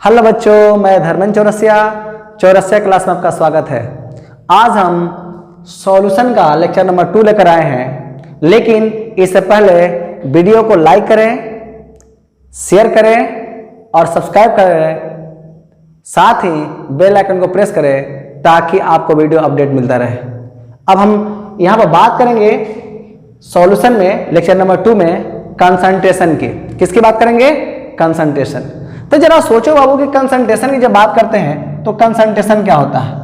Hello बच्चों, मैं Dharmendra Chaurasia class में आपका स्वागत है। आज हम सॉल्यूशन का लेक्चर नंबर 2 लेकर आए हैं, लेकिन इससे पहले वीडियो को लाइक करें, शेयर करें और सब्सक्राइब करें, साथ ही बेल आइकन को प्रेस करें ताकि आपको वीडियो अपडेट मिलता रहे। अब हम यहाँ पर बात करेंगे सॉल्यूशन में लेक्चर नंबर 2 में कंसंट्रेशन की। किसकी बात करेंगे? कंसंट्रेशन। तो जरा सोचो बाबू कि कंसंट्रेशन की जब बात करते हैं तो कंसंट्रेशन क्या होता है?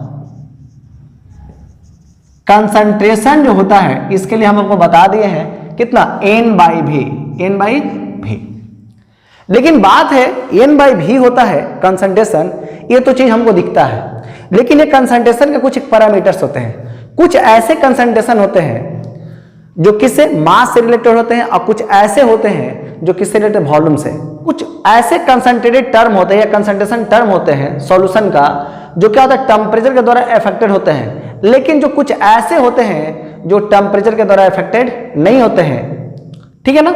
कंसंट्रेशन जो होता है इसके लिए हम आपको बता दिए हैं कितना, N/V। लेकिन बात है N/V होता है कंसंट्रेशन, ये तो चीज हमको दिखता है, लेकिन ये कंसंट्रेशन के कुछ पैरामीटर्स होते हैं। कुछ ऐसे कंसंट्रेशन होते हैं जो किससे, मास से रिलेटेड होते हैं, और कुछ ऐसे होते हैं जो किससे रिलेटेड, वॉल्यूम से। कुछ ऐसे कंसंट्रेटेड टर्म होते हैं या कंसंट्रेशन टर्म होते हैं सॉल्यूशन का, जो क्या होता है, टेम्परेचर के द्वारा अफेक्टेड होते हैं। लेकिन जो कुछ ऐसे होते हैं जो टेम्परेचर के द्वारा अफेक्टेड नहीं होते हैं, ठीक है ना,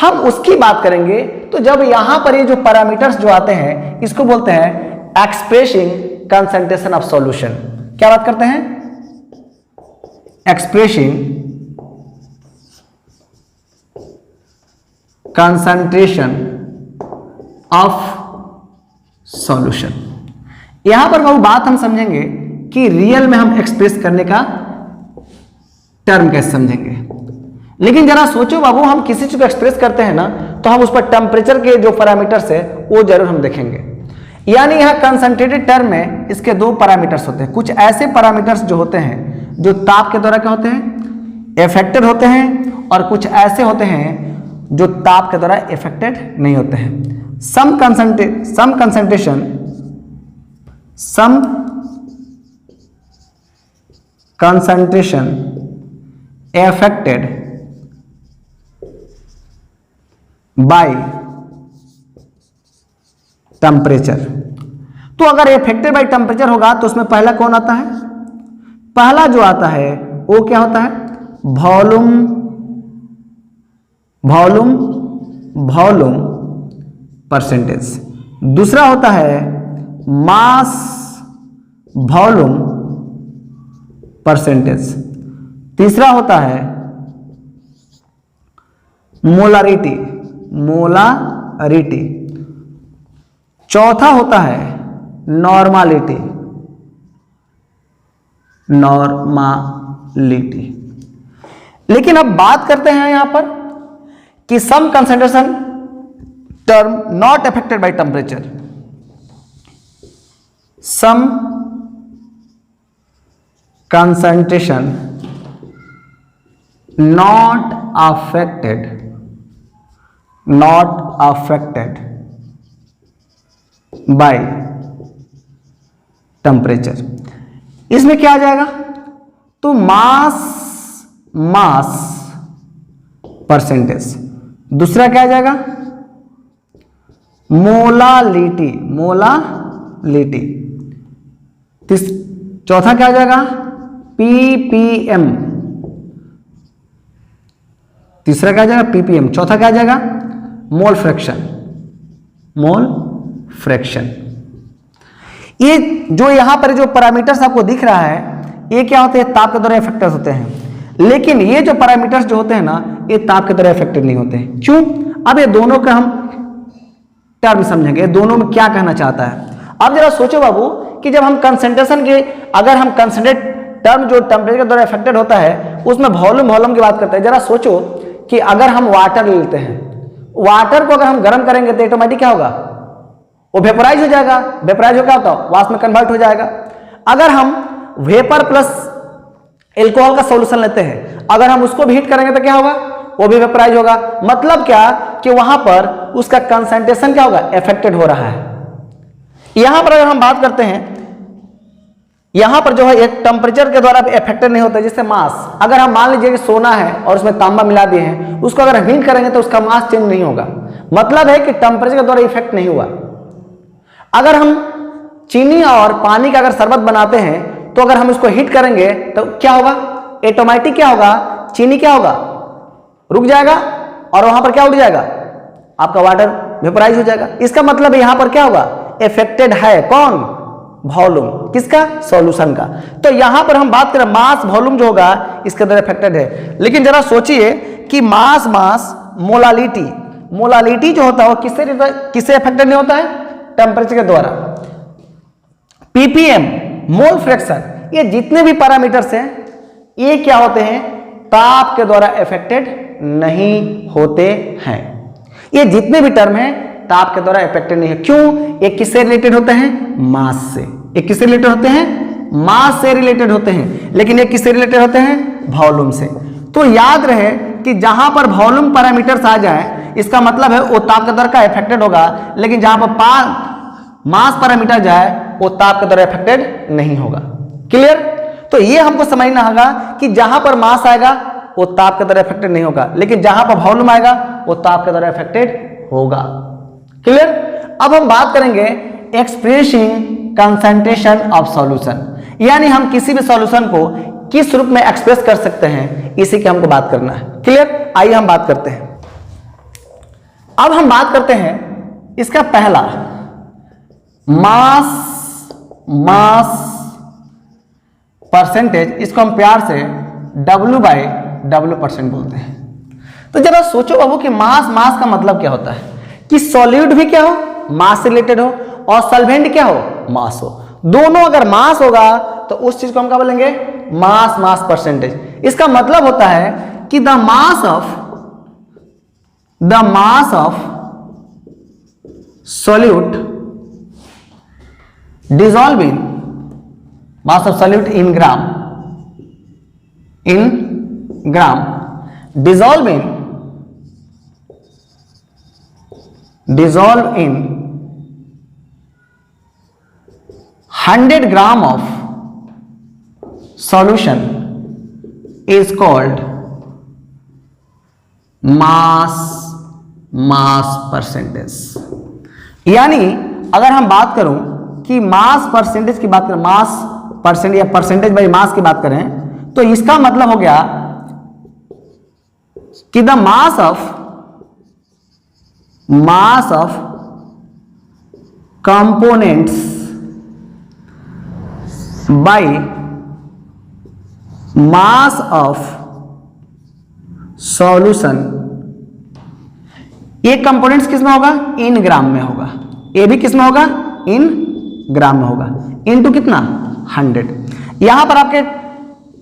हम उसकी बात करेंगे। तो जब यहां पर ये जो पैरामीटर्स जो आते हैं इसको बोलते हैं एक्सप्रेसिंग कंसंट्रेशन ऑफ सॉल्यूशन। क्या बात करते हैं? Expressing concentration of solution. यहां पर वो बात हम समझेंगे कि रियल में हम एक्सप्रेस करने का टर्म कैसे समझेंगे। लेकिन जरा सोचो बाबू, हम किसी चीज को एक्सप्रेस करते हैं ना, तो हम उस पर टेम्परेचर के जो पैरामीटर्स है वो जरूर हम देखेंगे। यानी यहां कंसंट्रेटेड टर्म में इसके दो पैरामीटर्स होते हैं। कुछ ऐसे पैरामीटर्स जो होते हैं जो ताप के द्वारा क्या होते हैं, अफेक्टेड होते हैं, और कुछ ऐसे होते हैं जो ताप के द्वारा इफेक्टेड नहीं होते हैं। सम कंसंट्रेशन अफेक्टेड बाय टेम्परेचर। तो अगर अफेक्टेड बाय टेम्परेचर होगा तो उसमें पहला कौन आता है? पहला जो आता है वो क्या होता है, वॉल्यूम परसेंटेज। दूसरा होता है मास वॉल्यूम परसेंटेज। तीसरा होता है मोलारिटी। चौथा होता है नॉर्मालिटी। लेकिन अब बात करते हैं यहां पर कि some concentration term not affected by temperature. Some concentration not affected by temperature. इसमें क्या आ जाएगा? तो मास परसेंटेज। दूसरा क्या आ जाएगा? मोलालिटी। चौथा क्या आ जाएगा? ppm। तीसरा क्या आ जाएगा? ppm। चौथा क्या आ जाएगा? Mole fraction. ये जो यहां पर जो पैरामीटर्स आपको दिख रहा है, ये क्या होते हैं, ताप के द्वारा अफेक्टेड होते हैं। लेकिन ये जो पैरामीटर्स जो होते हैं ना, ये ताप के द्वारा अफेक्टेड नहीं होते हैं। क्यों? अब ये दोनों का हम टर्म समझेंगे, दोनों में क्या कहना चाहता है। अब जरा सोचो बाबू कि जब हम कंसंट्रेशन के, अगर हम कंसंट्रेट टर्म जो टेम्परेचर के द्वारा अफेक्टेड होता है उसमें वॉल्यूम की बात करते हैं। जरा सोचो कि अगर हम वाटर ले लेते हैं, वाटर को अगर हम गर्म करेंगे तो ऑटोमेटिक क्या होगा, वो वेपोराइज हो जाएगा। वेपोराइज हो क्या होता है, वाष्प में कन्वर्ट हो जाएगा। अगर हम वेपर प्लस एल्कोहल का सॉल्यूशन लेते हैं, अगर हम उसको भी हीट करेंगे तो क्या होगा, वो भी वेपोराइज होगा। मतलब क्या कि वहां पर उसका कंसंट्रेशन क्या होगा, अफेक्टेड हो रहा है। यहां पर अगर हम बात करते हैं, यहां पर जो है एक टेम्परेचर के द्वारा भी अफेक्टेड नहीं होता। जैसे मास, अगर हम मान लीजिए कि सोना है और उसमें तांबा मिला दिए हैं, उसको अगर हीट करेंगे तो उसका मास चेंज नहीं होगा। मतलब है कि टेम्परेचर के द्वारा इफेक्ट नहीं हुआ। अगर हम चीनी और पानी का अगर शरबत बनाते हैं तो अगर हम इसको हीट करेंगे तो क्या होगा, ऑटोमेटिक क्या होगा, चीनी क्या होगा, रुक जाएगा और वहां पर क्या उड़ जाएगा, आपका वाटर वेपराइज हो जाएगा। इसका मतलब यहां पर क्या होगा, इफेक्टेड है कौन? वॉल्यूम। किसका? सॉल्यूशन का। तो यहां पर हम बात करें मास वॉल्यूम जो होगा इसके अंदर इफेक्टेड है। लेकिन जरा सोचिए कि मास मोलालिटी जो होता है वो किससे इफेक्टेड नहीं होता है? टेम्परेचर के द्वारा। पीपीएम, मोल फ्रैक्शन, ये जितने भी पैरामीटर्स हैं ये क्या होते हैं? ताप के द्वारा इफेक्टेड नहीं होते हैं। ये जितने भी टर्म हैं ताप के द्वारा इफेक्टेड नहीं है। क्यों? ये किससे रिलेटेड होते हैं? मास से। ये किससे रिलेटेड होते हैं? मास से रिलेटेड होते हैं। लेकिन ये किससे रिलेटेड होते हैं? वॉल्यूम से। तो याद रहे कि जहां पर वॉल्यूम पैरामीटर्स आ जाए इसका मतलब है वो ताप के द्वारा का इफेक्टेड होगा, लेकिन जहां पर मास पैरामीटर जाए वो ताप के द्वारा इफेक्टेड नहीं होगा। क्लियर? तो ये हमको समझना होगा कि जहां पर मास आएगा वो ताप के द्वारा इफेक्टेड नहीं होगा, लेकिन जहां पर वॉल्यूम आएगा वो ताप के द्वारा इफेक्टेड होगा। क्लियर? अब हम बात करेंगे एक्सप्रेसिंग कंसंट्रेशन ऑफ सॉल्यूशन, यानी हम किसी भी सॉल्यूशन को किस रूप में एक्सप्रेस कर सकते हैं, इसी की हमको बात करना है। क्लियर? आइए हम बात करते हैं। अब हम बात करते हैं इसका पहला मास परसेंटेज, इसको हम प्यार से W/W% बोलते हैं। तो जरा सोचो बाबू कि मास का मतलब क्या होता है? कि सॉल्यूट भी क्या हो? मास से रिलेटेड हो, और सॉल्वेंट क्या हो? मास हो। दोनों अगर मास होगा तो उस चीज को हम क्या बोलेंगे? Mass percentage. इसका मतलब होता है कि the mass of solute dissolving, mass of solute in gram dissolve in 100 gram of solution is called mass percentage। यानी अगर हम बात करूं कि मास परसेंटेज की बात करें, मास परसेंट या परसेंटेज बाई मास की बात करें, तो इसका मतलब हो गया कि the mass of components bye mass of solution, ये कंपोनेंट्स किस में होगा? इन ग्राम में होगा। ये भी किस में होगा? इन ग्राम में होगा। इनटू कितना? 100। यहां पर आपके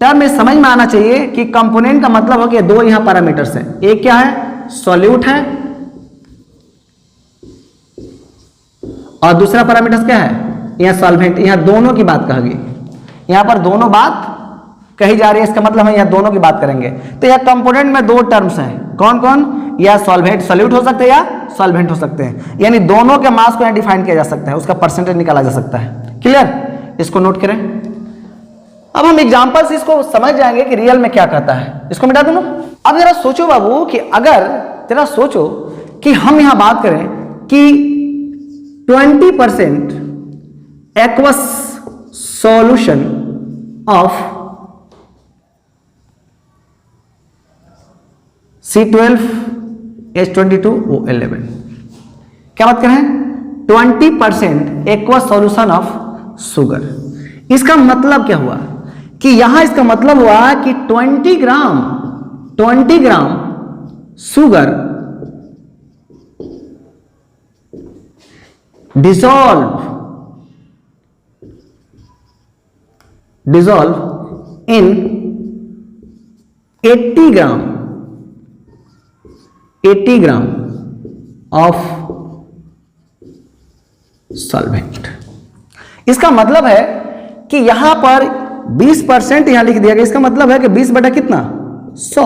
टर्म में समझ में आना चाहिए कि कंपोनेंट का मतलब हो गया दो यहां पैरामीटर्स हैं। एक क्या है? सॉल्यूट है, और दूसरा पैरामीटर्स क्या है? यहां सॉल्वेंट। यहां दोनों की बात कहेगी, यहां पर दोनों बात कही जा रही है। इसका मतलब हम यहां दोनों की बात करेंगे। तो यह कंपोनेंट में दो टर्म्स हैं। कौन कौन? या सॉल्यूट हो सकते हैं या सॉल्वेंट हो सकते हैं। यानी दोनों के मास को यहां डिफाइन किया जा सकता है, उसका परसेंटेज निकाला जा सकता है। क्लियर? इसको नोट करें। अब हम एग्जांपल से इसको समझ जाएंगे कि रियल में क्या कहता है। इसको मिटा दूं ना। अब जरा सोचो बाबू कि अगर जरा सोचो कि हम यहां बात करें कि 20% एक्वस सॉल्यूशन ऑफ C12H22O11, क्या बात करें? 20% एक्वस सॉल्यूशन ऑफ शुगर। इसका मतलब क्या हुआ कि यहां इसका मतलब हुआ कि 20 gram sugar dissolve in 80 gram of solvent. इसका मतलब है कि यहां पर 20% यहां लिख दिया गया। इसका मतलब है कि 20 बटा कितना? 100।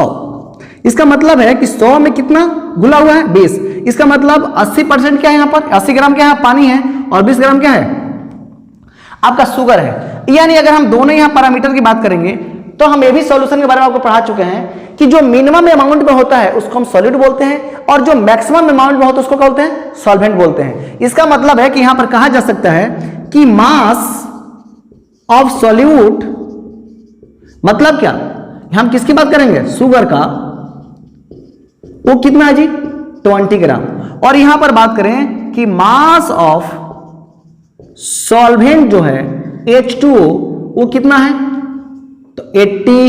इसका मतलब है कि 100 में कितना घुला हुआ है? 20। इसका मतलब 80% क्या है? यहां पर 80 ग्राम क्या है? पानी है, और 20 ग्राम क्या है? आपका शुगर है। यानी अगर हम दोनों यहां पैरामीटर की बात करेंगे तो हम ये भी सॉल्यूशन के बारे में आपको पढ़ा चुके हैं कि जो मिनिमम अमाउंट में होता है उसको हम सॉल्यूट बोलते हैं, और जो मैक्सिमम अमाउंट में होता है उसको क्या बोलते हैं? सॉल्वेंट बोलते हैं। इसका मतलब है कि यहां पर कहा जा सकता है कि मास ऑफ सॉल्यूट मतलब क्या? हम किसकी बात करेंगे? शुगर का। वो कितना है जी? 20 ग्राम। और यहां पर बात करें कि मास ऑफ सॉल्वेंट जो है H2O वो कितना है, तो 80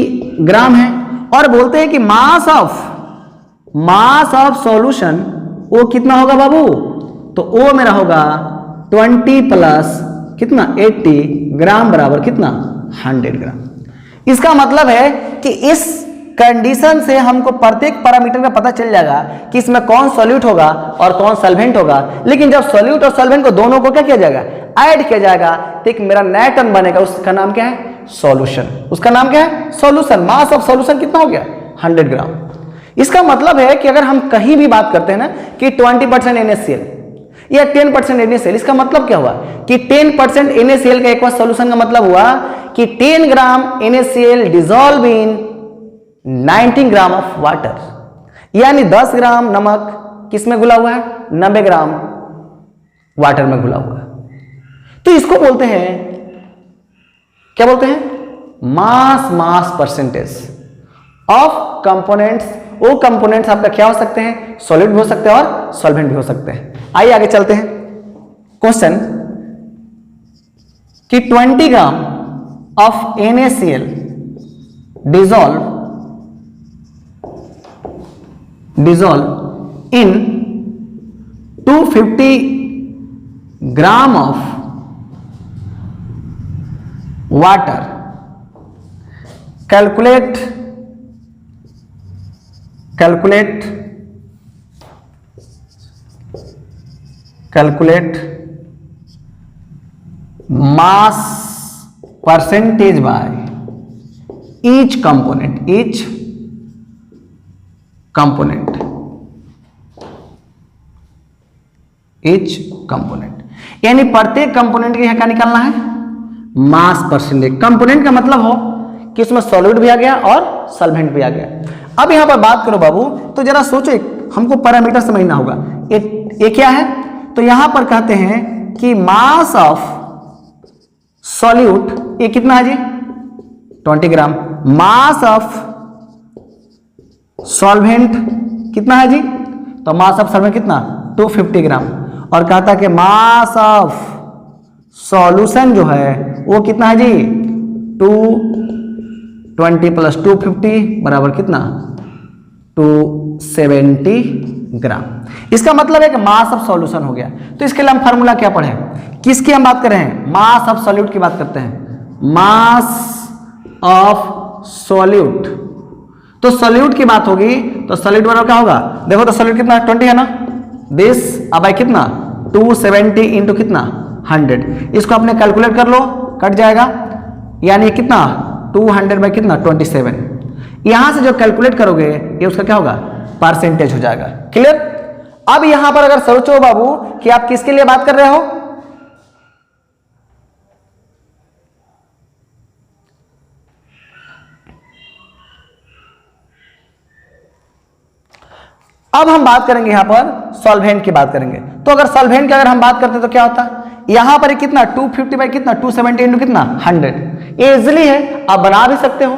ग्राम है। और बोलते हैं कि मास ऑफ सॉल्यूशन वो कितना होगा बाबू, तो वो मेरा होगा 20 प्लस कितना 80 ग्राम बराबर कितना 100 ग्राम। इसका मतलब है कि इस कंडीशन से हमको प्रत्येक पैरामीटर का पता चल जाएगा कि इसमें कौन सॉल्यूट होगा और कौन सॉल्वेंट होगा। लेकिन जब सॉल्यूट और सॉल्वेंट को दोनों को क्या किया जाएगा, ऐड किया जाएगा, तो एक मेरा नया टर्म बनेगा, उसका नाम क्या है, सॉल्यूशन। उसका नाम क्या है, सॉल्यूशन। मास ऑफ सॉल्यूशन कितना हो गया 100 ग्राम। इसका मतलब है कि अगर हम कहीं भी बात करते हैं ना कि 20% NaCl या 10% NaCl, इसका मतलब क्या हुआ कि 10% NaCl का एक बार सॉल्यूशन का मतलब हुआ कि 10 ग्राम NaCl dissolve in 19 gram of water, यानी 10 ग्राम नमक किस में घुला हुआ है, 90 ग्राम वाटर में घुला हुआ है। तो इसको बोलते हैं, क्या बोलते हैं, मास परसेंटेज ऑफ कंपोनेंट्स। वो कंपोनेंट्स आपका क्या हो सकते हैं, सॉलिड भी हो सकते हैं और सॉल्वेंट भी हो सकते हैं। आइए आगे चलते हैं। क्वेश्चन कि 20 gram of NaCl dissolve in 250 gram of water, calculate mass percentage by each component, यानी प्रत्येक कंपोनेंट के यहां क्या निकालना है, मास परसेंटेज। कंपोनेंट का मतलब हो कि उसमें सॉलिड भी आ गया और सॉल्वेंट भी आ गया। अब यहां पर बात करो बाबू, तो जरा सोचो, हमको पैरामीटर समझना होगा। ये क्या है, तो यहां पर कहते हैं कि मास ऑफ सॉल्यूट ये कितना है जी 20 ग्राम, मास ऑफ सॉल्वेंट कितना है जी, तो मास ऑफ सॉल्वेंट कितना 250 ग्राम। और कहता है कि मास ऑफ सॉल्यूशन जो है वो कितना है जी 220 प्लस 250 बराबर कितना 270 ग्राम। इसका मतलब है कि मास ऑफ सॉल्यूशन हो गया। तो इसके लिए हम फार्मूला क्या पढ़े, किसकी हम बात कर रहे हैं, मास ऑफ सॉल्यूट की बात करते हैं, मास ऑफ सॉल्यूट। तो सॉल्यूट की बात होगी तो सॉल्यूट बराबर क्या होगा, देखो तो सॉल्यूट कितना 20 है ना, दिस अब है कितना 270 इंटू कितना 100। इसको अपने कैलकुलेट कर लो, कट जाएगा, यानी कितना 200 बाई कितना 27। यहां से जो कैलकुलेट करोगे ये उसका क्या होगा परसेंटेज हो जाएगा। क्लियर। अब यहां पर अगर सोचो बाबू कि आप किसके लिए बात कर रहे हो, अब हम बात करेंगे यहां पर सॉल्वेंट की बात करेंगे। तो अगर सॉल्वेंट की अगर हम बात करते हैं तो क्या होता है, यहां पर कितना 250 बाई कितना 270 इंटू कितना 100। ये इजिली है, आप बना भी सकते हो।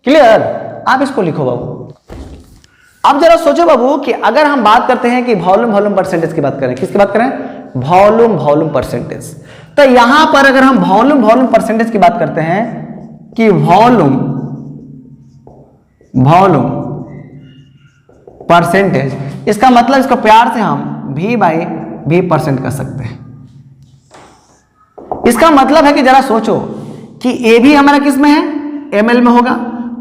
क्लियर। आप इसको लिखो बाबू। अब जरा सोचो बाबू कि अगर हम बात करते हैं कि वॉल्यूम परसेंटेज की बात करें, किसकी बात करें, वॉल्यूम परसेंटेज। तो यहां पर अगर हम वॉल्यूम परसेंटेज की बात करते हैं कि वॉल्यूम परसेंटेज, इसका मतलब इसको प्यार से हम V/V% कर सकते हैं। इसका मतलब है कि जरा सोचो कि ए भी हमारा किस में है, ml में होगा,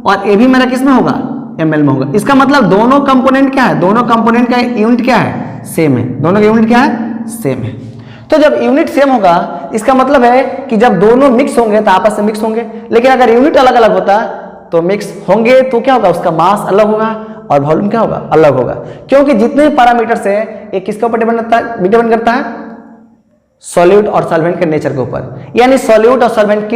और ए भी मेरा किस में होगा, ml में होगा। इसका मतलब दोनों कंपोनेंट क्या है, दोनों कंपोनेंट का यूनिट क्या है, सेम है। दोनों का यूनिट क्या है, सेम है। तो जब यूनिट सेम होगा इसका मतलब है कि जब दोनों मिक्स होंगे तो आपस में मिक्स होंगे, लेकिन अगर यूनिट अलग अलग होता तो मिक्स होंगे तो क्या होगा, उसका मास अलग होगा और वॉल्यूम क्या होगा, अलग होगा। क्योंकि जितने पैरामीटर्स है ये किसके ऊपर डिपेंड करता है, सॉल्यूट और सॉल्वेंट के नेचर के ऊपर। यानी सॉल्यूट और सॉल्वेंट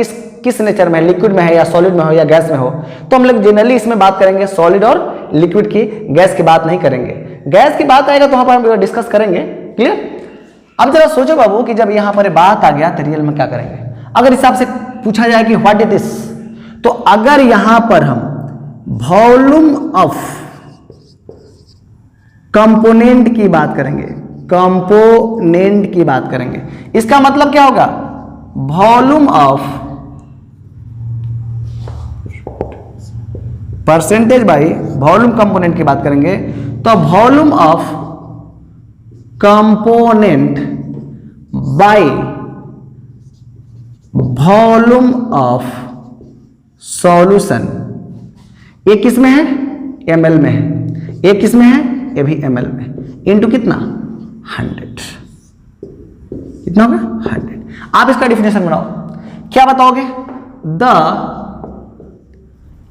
किस नेचर में है, लिक्विड में है या सॉलिड में हो या गैस में हो। तो हम लोग जनरली इसमें बात करेंगे सॉलिड और लिक्विड की, गैस की बात नहीं करेंगे। गैस की बात आएगा तो वहां पर हम डिस्कस करेंगे। क्लियर। अब जरा सोचो बाबू कि जब यहां पर बात आ गया तो रियल में क्या करेंगे। अगर हिसाब से पूछा जाए कि व्हाट इज दिस, तो अगर यहां पर हम वॉल्यूम ऑफ कंपोनेंट की बात करेंगे, कंपोनेंट की बात करेंगे। इसका मतलब क्या होगा, volume of percentage by volume component की बात करेंगे तो volume of component by volume of solution. ये किस में है, ml में है। ये किस में है, ये भी ml में, इनटू कितना 100। कितना होगा 100। आप इसका डिफिनेशन बनाओ, क्या बताओगे, the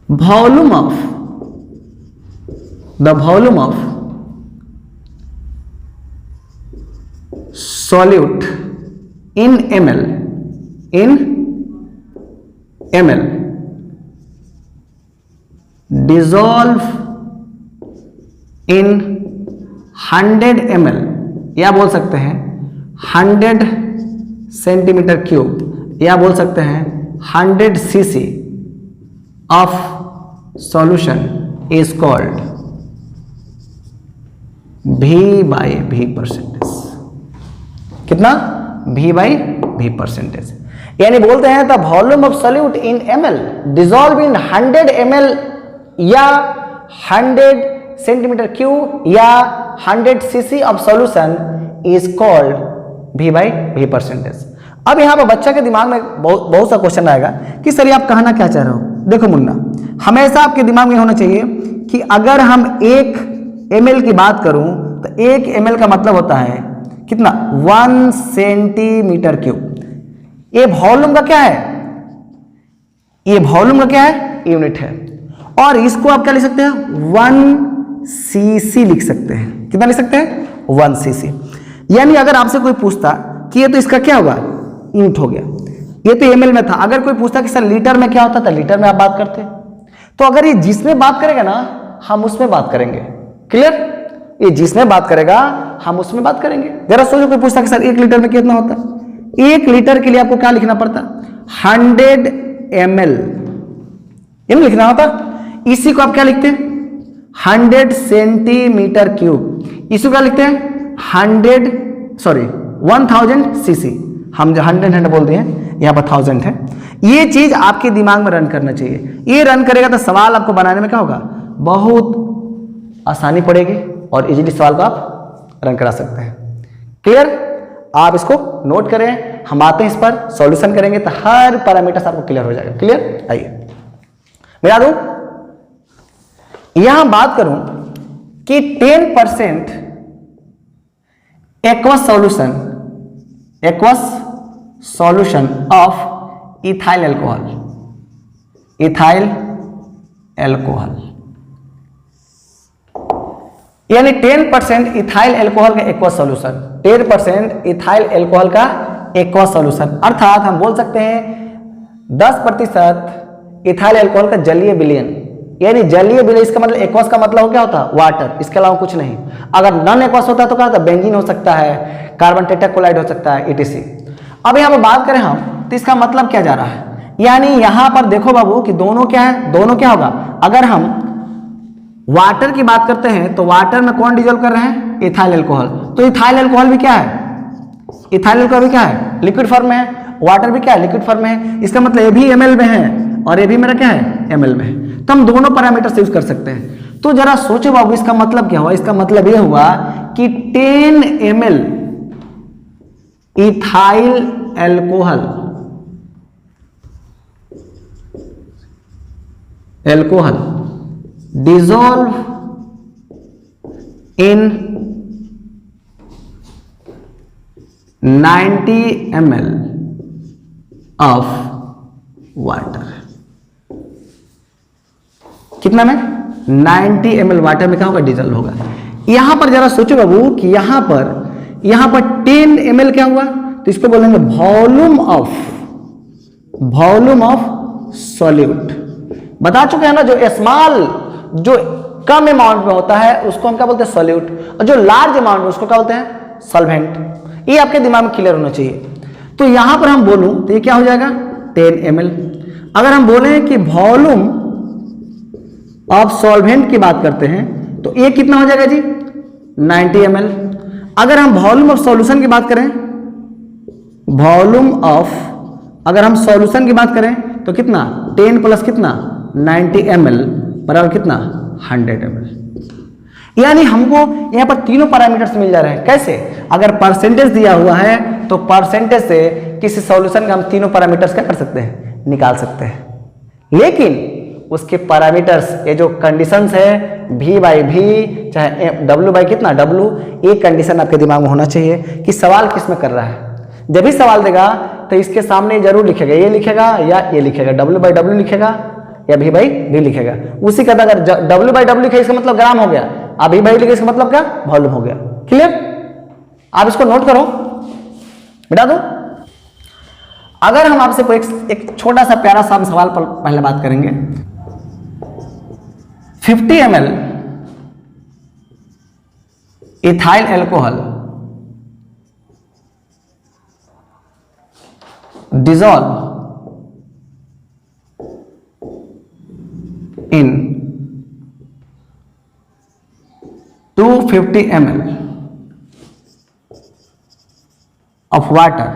volume of solute in ml dissolve in 100 ml, या बोल सकते हैं 100 सेंटीमीटर क्यूब, या बोल सकते हैं 100 cc of solution is called V by V percentage। कितना, V by V percentage। यानी बोलते हैं the volume of solute in ml dissolve in 100 ml या 100 सेंटीमीटर क्यूब या 100 cc of solution is called V by V percentage। अब यहां पर बच्चा के दिमाग में बहुत सा क्वेश्चन आएगा कि सर आप कहना क्या चाह रहे हो। देखो मुन्ना, हमेशा आपके दिमाग में होना चाहिए कि अगर हम 1 ml की बात करूं तो 1 ml का मतलब होता है कितना, 1 सेंटीमीटर क्यूब। ये वॉल्यूम का क्या है, ये वॉल्यूम का क्या है, यूनिट है। और इसको आप क्या लिख सकते हैं, 1 cc लिख सकते हैं। कितना लिख सकते हैं, 1 cc। यानी अगर आपसे कोई पूछता कि ये तो इसका क्या होगा, यूनिट हो गया, ये तो ml में था। अगर कोई पूछता कि सर लीटर में क्या होता था, लीटर में आप बात करते। तो अगर ये जिसमें बात करेगा ना हम उसमें बात करेंगे। क्लियर, ये जिसमें बात करेगा हम उसमें बात करेंगे। जरा सोचो, कोई पूछता कि सर 1 लीटर में कितना होता है, 1 लीटर के लिए आपको क्या लिखना पड़ता, 100 ml ये नहीं लिखना होता। इसी को आप क्या लिखते हैं, 100 सेंटीमीटर क्यूब। इसी को क्या लिखते हैं, 1000 cc। हम जो 100 बोल दिए यहाँ पर 1000 है। ये चीज आपके दिमाग में रन करना चाहिए। ये रन करेगा तो सवाल आपको बनाने में क्या होगा, बहुत आसानी पड़ेगी और इजीली सवाल को आप रन करा सकते हैं। क्लियर, आप इसको नोट करें, हम आते हैं इस पर सॉल्यूशन करेंगे तो हर पैरामीटर्स आपको क्लियर हो जाएगा। क्लियर, आइए मिला दूं, यहां बात करूं कि 10% aqueous solution of ethyl alcohol, यानी 10% इथाइल एल्कोहल का एक्वस सॉल्यूशन, 10% इथाइल एल्कोहल का एक्वस सॉल्यूशन। अर्थात हम बोल सकते हैं 10% इथाइल एल्कोहल का जलीय विलयन। यानी जलीय विलयन, इसका मतलब एक्वस का मतलब क्या होता है, वाटर, इसके अलावा कुछ नहीं। अगर नॉन एक्वस होता है तो क्या होता है, बेंजीन हो सकता है, कार्बन टेट्राक्लोराइड हो सकता है, etc। अब यहां पर बात करें हम तो इसका मतलब क्या जा रहा है, यानी यहां पर देखो बाबू कि दोनों क्या है, दोनों क्या होगा। अगर हम वाटर की बात करते हैं तो वाटर में कौन डिजोल्व कर रहे हैं, इथाइल एल्कोहल। तो इथाइल एल्कोहल भी क्या है, इथाइल एल्कोहल भी क्या है, लिक्विड फॉर्म में है। वाटर भी क्या है, लिक्विड फॉर्म में है। इसका मतलब ये भी ml में है और ये भी मेरा क्या है, ml में है। तो हम दोनों पैरामीटर यूज कर सकते हैं। तो जरा सोचो बाबू, इसका मतलब क्या हुआ, इसका मतलब यह हुआ कि 10 ml ethyl alcohol dissolve in 90 ml of water। कितना में, 90 ml वाटर में क्या होगा, डिजोल्व होगा। यहां पर जरा सोचो बाबू कि यहां पर 10 ml क्या हुआ, तो इसको बोलेंगे वॉल्यूम ऑफ सॉल्यूट। बता चुके हैं ना, जो स्मॉल, जो कम अमाउंट में होता है उसको हम क्या बोलते हैं, सॉल्यूट, और जो लार्ज अमाउंट में उसको क्या बोलते हैं, सॉल्वेंट। ये आपके दिमाग में क्लियर होना चाहिए। तो यहां पर हम बोलूं तो ये क्या हो जाएगा, 10 ml। अगर हम बोले कि वॉल्यूम ऑफ सॉल्वेंट की बात करते हैं तो ये कितना हो जाएगा जी, 90 ml। अगर हम वॉल्यूम ऑफ सॉल्यूशन की बात करें, वॉल्यूम ऑफ अगर हम सॉल्यूशन की बात करें तो कितना 10 प्लस कितना 90 ml बराबर कितना 100 ml। यानी हमको यहाँ पर तीनों पैरामीटर्स मिल जा रहे हैं। कैसे? अगर परसेंटेज दिया हुआ है तो परसेंटेज से किसी सॉल्यूशन का हम तीनों पैरामीटर्स क्या कर सकते हैं, निकाल सकते हैं। लेकिन उसके पैरामीटर्स ये जो कंडीशंस है v बाई वी चाहे w बाई कितना w, एक कंडीशन आपके दिमाग में होना चाहिए कि सवाल किस में कर रहा है। जब भी सवाल देगा तो इसके सामने जरूर लिखेगा, ये लिखेगा या ये लिखेगा, w बाई w लिखेगा या v बाई वी लिखेगा। उसी का अगर w बाई w लिखेगा इसका मतलब ग्राम हो गया, अब v बाई लिखेगा इसका मतलब क्या वॉल्यूम हो गया। क्लियर? आप इसको नोट करो, मिटा दो। अगर हम आपसे कोई एक छोटा सा प्यारा सा सवाल पर पहले बात करेंगे। 50 ml ethyl alcohol dissolve in 250 ml of water,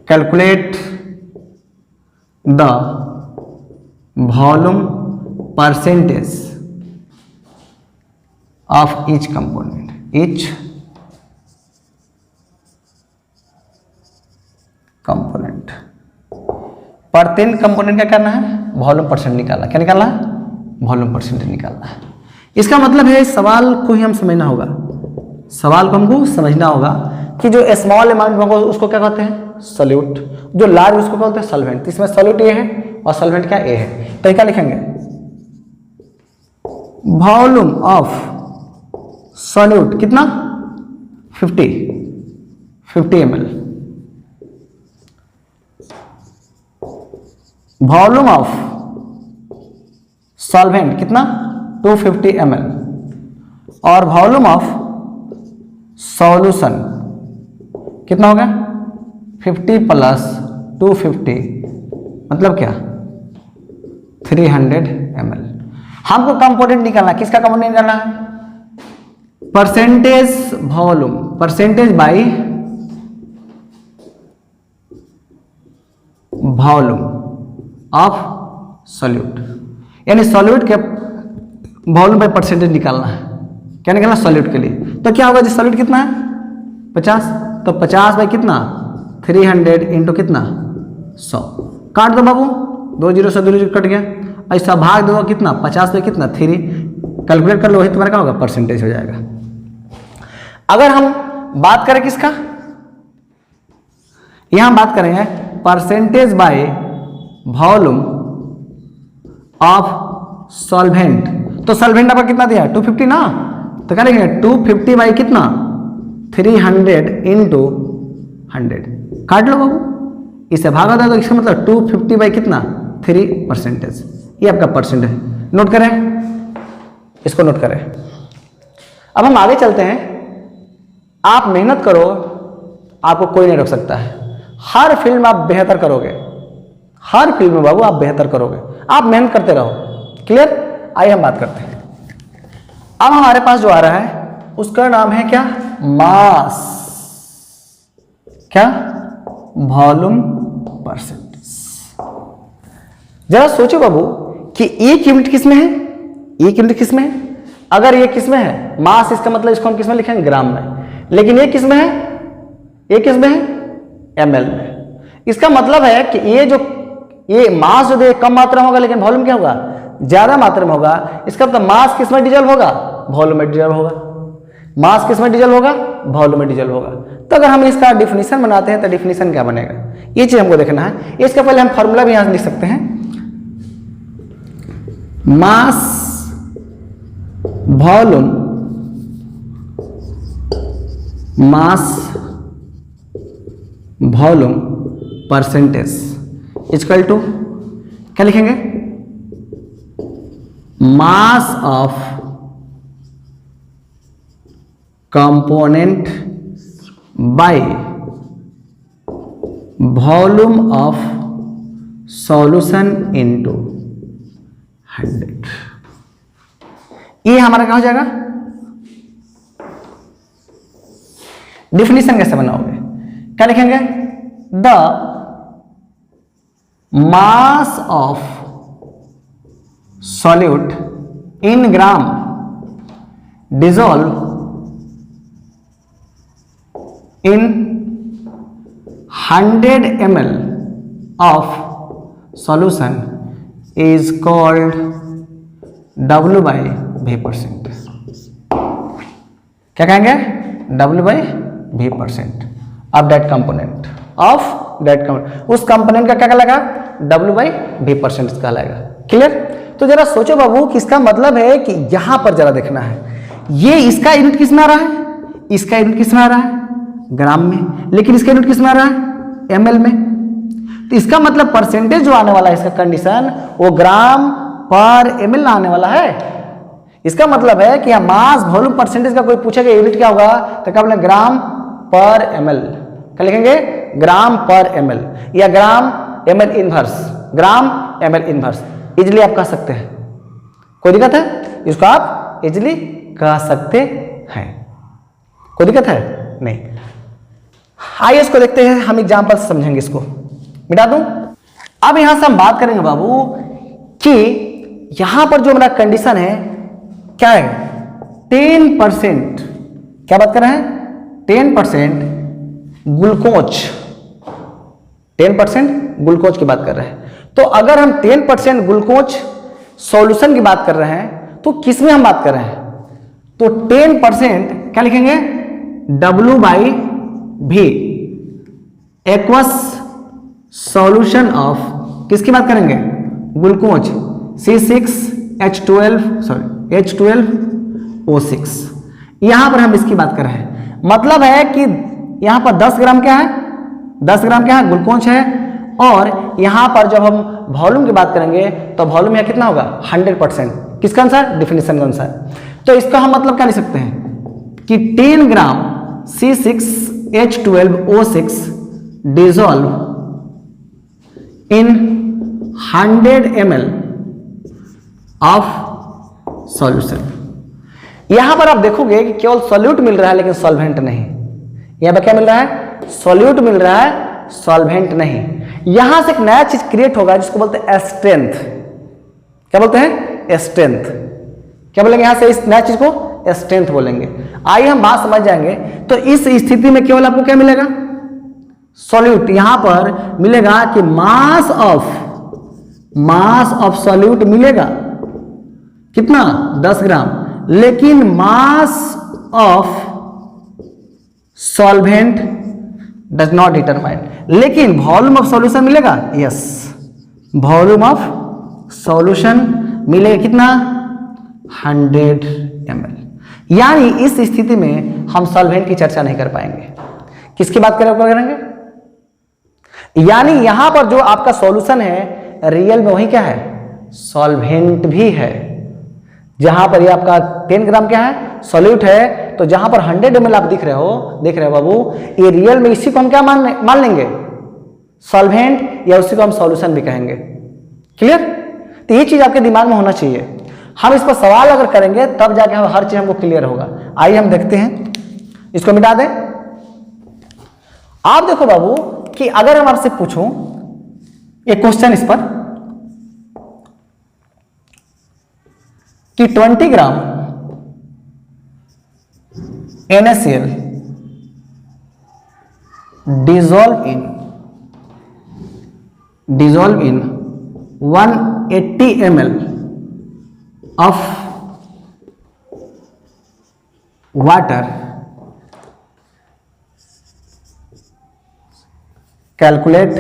calculate the volume percentage of each component, each component. पर 3 कंपोनेंट क्या करना है, वॉल्यूम परसेंट निकालना। क्या निकालना है? वॉल्यूम परसेंट निकालना है। इसका मतलब है इस सवाल को ही हम समझना होगा, सवाल को हमको समझना होगा कि जो स्मॉल अमाउंट होगा उसको क्या कहते हैं, सॉल्यूट, जो लार्ज उसको क्या कहते हैं, सॉल्वेंट। इसमें सॉल्यूट ये है और सॉल्वेंट क्या ए है, तो क्या लिखेंगे, वॉल्यूम ऑफ सॉल्यूट कितना 50 ml, वॉल्यूम ऑफ सॉल्वेंट कितना 250 ml, और वॉल्यूम ऑफ सॉल्यूशन कितना हो गया 50 प्लस 250 मतलब क्या 300 ml। हमको कंपोनेंट निकालना, किसका कंपोनेंट निकालना है, percentage volume, percentage by volume of solute, यानी सॉल्यूट के वॉल्यूम बाई परसेंटेज निकालना है। क्या निकालना, सॉल्यूट के लिए। तो क्या होगा जी, सॉल्यूट कितना है 50, तो 50 बाई कितना 300 इंटू कितना 100, काट दो बाबू, 2 जीरो से 2 जीरो कट गया, ऐसा भाग दो कितना 50 बाई कितना 3, कैलकुलेट कर लो, वही तुम्हारा क्या होगा परसेंटेज हो जाएगा। अगर हम बात करें किसका, यहां बात करेंगे percentage by volume of solvent, तो सॉल्वेंट आपका कितना दिया 250 ना, तो क्या लिखेंगे 250 बाई कितना 300 इंटू 100, काट लो बाबू, इसे भागा दो, इसका मतलब 250 बाई कितना 3%, ये आपका परसेंट है। नोट करें, इसको नोट करें। अब हम आगे चलते हैं। आप मेहनत करो, आपको कोई नहीं रोक सकता है, हर फील्ड में आप बेहतर करोगे, हर फील्ड में बाबू आप बेहतर करोगे, आप मेहनत करते रहो। क्लियर? आइए हम बात करते हैं। अब हमारे पास जो आ रहा है उसका नाम है क्या, मास, क्या वॉल्यूम परसेंटेज। जरा सोचो बाबू कि एक यूनिट किसमें है, एक यूनिट किसमें है, अगर ये किसमें है मास, इसका मतलब इसको हम किसमें लिखेंगे ग्राम में, लेकिन ये किसमें है, ये किसमें है ml में। इसका मतलब है कि ये मास जो है कम मात्रा में होगा लेकिन वॉल्यूम क्या होगा ज्यादा मात्रा में होगा। इसका मतलब मास किसमें डिजल्व होगा, वॉल्यूम में डिजल्व होगा, मास किसमें डिजल्व होगा, वॉल्यूम में डिजल्व होगा। तो अगर हम इसका डिफिनीशन बनाते हैं तो डिफिनीशन क्या बनेगा, ये चीज हमको देखना है। इसके पहले हम फॉर्मूला भी यहां लिख सकते हैं, mass volume, mass volume percentage equal to क्या लिखेंगे, mass of component by volume of solution into 100। ये हमारा क्या हो जाएगा, डिफिनीशन कैसे बनाओगे, क्या लिखेंगे, the mass of solute in gram dissolve in 100 ml of solution is called W by V%. क्या कहेंगे, W by V% of that component, उस कंपोनेंट का क्या कहलाएगा, W by V% कहलाएगा। क्लियर। तो जरा सोचो बाबू कि इसका मतलब है कि यहां पर जरा देखना है, ये इसका यूनिट किस में आ रहा है, इसका यूनिट किस में आ रहा है, ग्राम में, लेकिन इसका यूनिट किस में आ रहा है, एमएल में। तो इसका मतलब परसेंटेज जो आने वाला है इसका कंडीशन, वो ग्राम पर एमएल आने वाला है। इसका मतलब है कि मास वॉल्यूम परसेंटेज का कोई पूछेगा यूनिट क्या होगा, तो क्या बोलेंगे, ग्राम पर एमएल। क्या लिखेंगे, ग्राम पर एमएल या ग्राम एमएल इनवर्स, ग्राम एमएल इनवर्स इजिली आप कह सकते हैं। कोई दिक्कत है, इसको आप इजिली कह सकते हैं, कोई दिक्कत है नहीं। आइए इसको देखते हैं, हम एग्जाम्पल से समझेंगे, इसको मिटा दूं। अब यहां से हम बात करेंगे बाबू कि यहां पर जो मेरा कंडीशन है क्या है, 10%, क्या बात कर रहे हैं, 10% ग्लूकोज, 10% ग्लूकोज की बात कर रहे हैं। तो अगर हम 10% ग्लूकोज सॉल्यूशन की बात कर रहे हैं तो किस में हम बात कर रहे हैं, तो 10% क्या लिखेंगे, W by V, aqueous solution of, किसकी बात करेंगे, ग्लूकोज C6H12 सॉरी H12O6। यहां पर हम इसकी बात कर रहे हैं, मतलब है कि यहां पर 10 ग्राम क्या है, 10 ग्राम क्या है, ग्लूकोज है। और यहां पर जब हम वॉल्यूम की बात करेंगे तो वॉल्यूम यहां कितना होगा, 100%, किसका अनुसार, डिफिनीशन के अनुसार। तो इसका हम मतलब क्या लिख सकते हैं कि 10 ग्राम C6H12O6 dissolve in 100 ml of solution। यहां पर आप देखोगे कि केवल सॉल्यूट मिल रहा है लेकिन सॉल्वेंट नहीं। यहां पर क्या मिल रहा है, सॉल्यूट मिल रहा है, सॉल्वेंट नहीं। यहां से एक नया चीज क्रिएट होगा जिसको बोलते हैं स्ट्रेंथ। क्या बोलते हैं, स्ट्रेंथ। क्या बोलेंगे यहां से इस नया चीज को, स्ट्रेंथ बोलेंगे। आइए हम बात समझ जाएंगे। तो इस स्थिति में केवल आपको क्या मिलेगा, सॉल्यूट। यहां पर मिलेगा कि मास ऑफ सॉल्यूट मिलेगा कितना, 10 ग्राम, लेकिन mass of solvent does not determine. लेकिन वॉल्यूम ऑफ सॉल्यूशन मिलेगा, यस, वॉल्यूम ऑफ सॉल्यूशन मिलेगा कितना, 100 ml। यानी इस स्थिति में हम सॉल्वेंट की चर्चा नहीं कर पाएंगे। किसकी बात करेंगे, यानी यहां पर जो आपका सॉल्यूशन है रियल में वही क्या है, सॉल्वेंट भी है। जहां पर ये आपका 10 ग्राम क्या है, सॉल्यूट है। तो जहां पर 100 ml आप देख रहे हो बाबू, ये रियल में इसी को हम क्या मान लेंगे, सॉल्वेंट, या उसी को हम सॉल्यूशन भी कहेंगे। क्लियर। तो ये चीज आपके दिमाग में होना चाहिए। हम इस पर सवाल अगर करेंगे तब जाके हर चीज हमको क्लियर होगा। आइए हम देखते हैं, इसको मिटा दें। आप देखो बाबू कि अगर हम आपसे पूछूं एक क्वेश्चन इस पर कि 20 ग्राम NaCl dissolve in 180 ml of water, calculate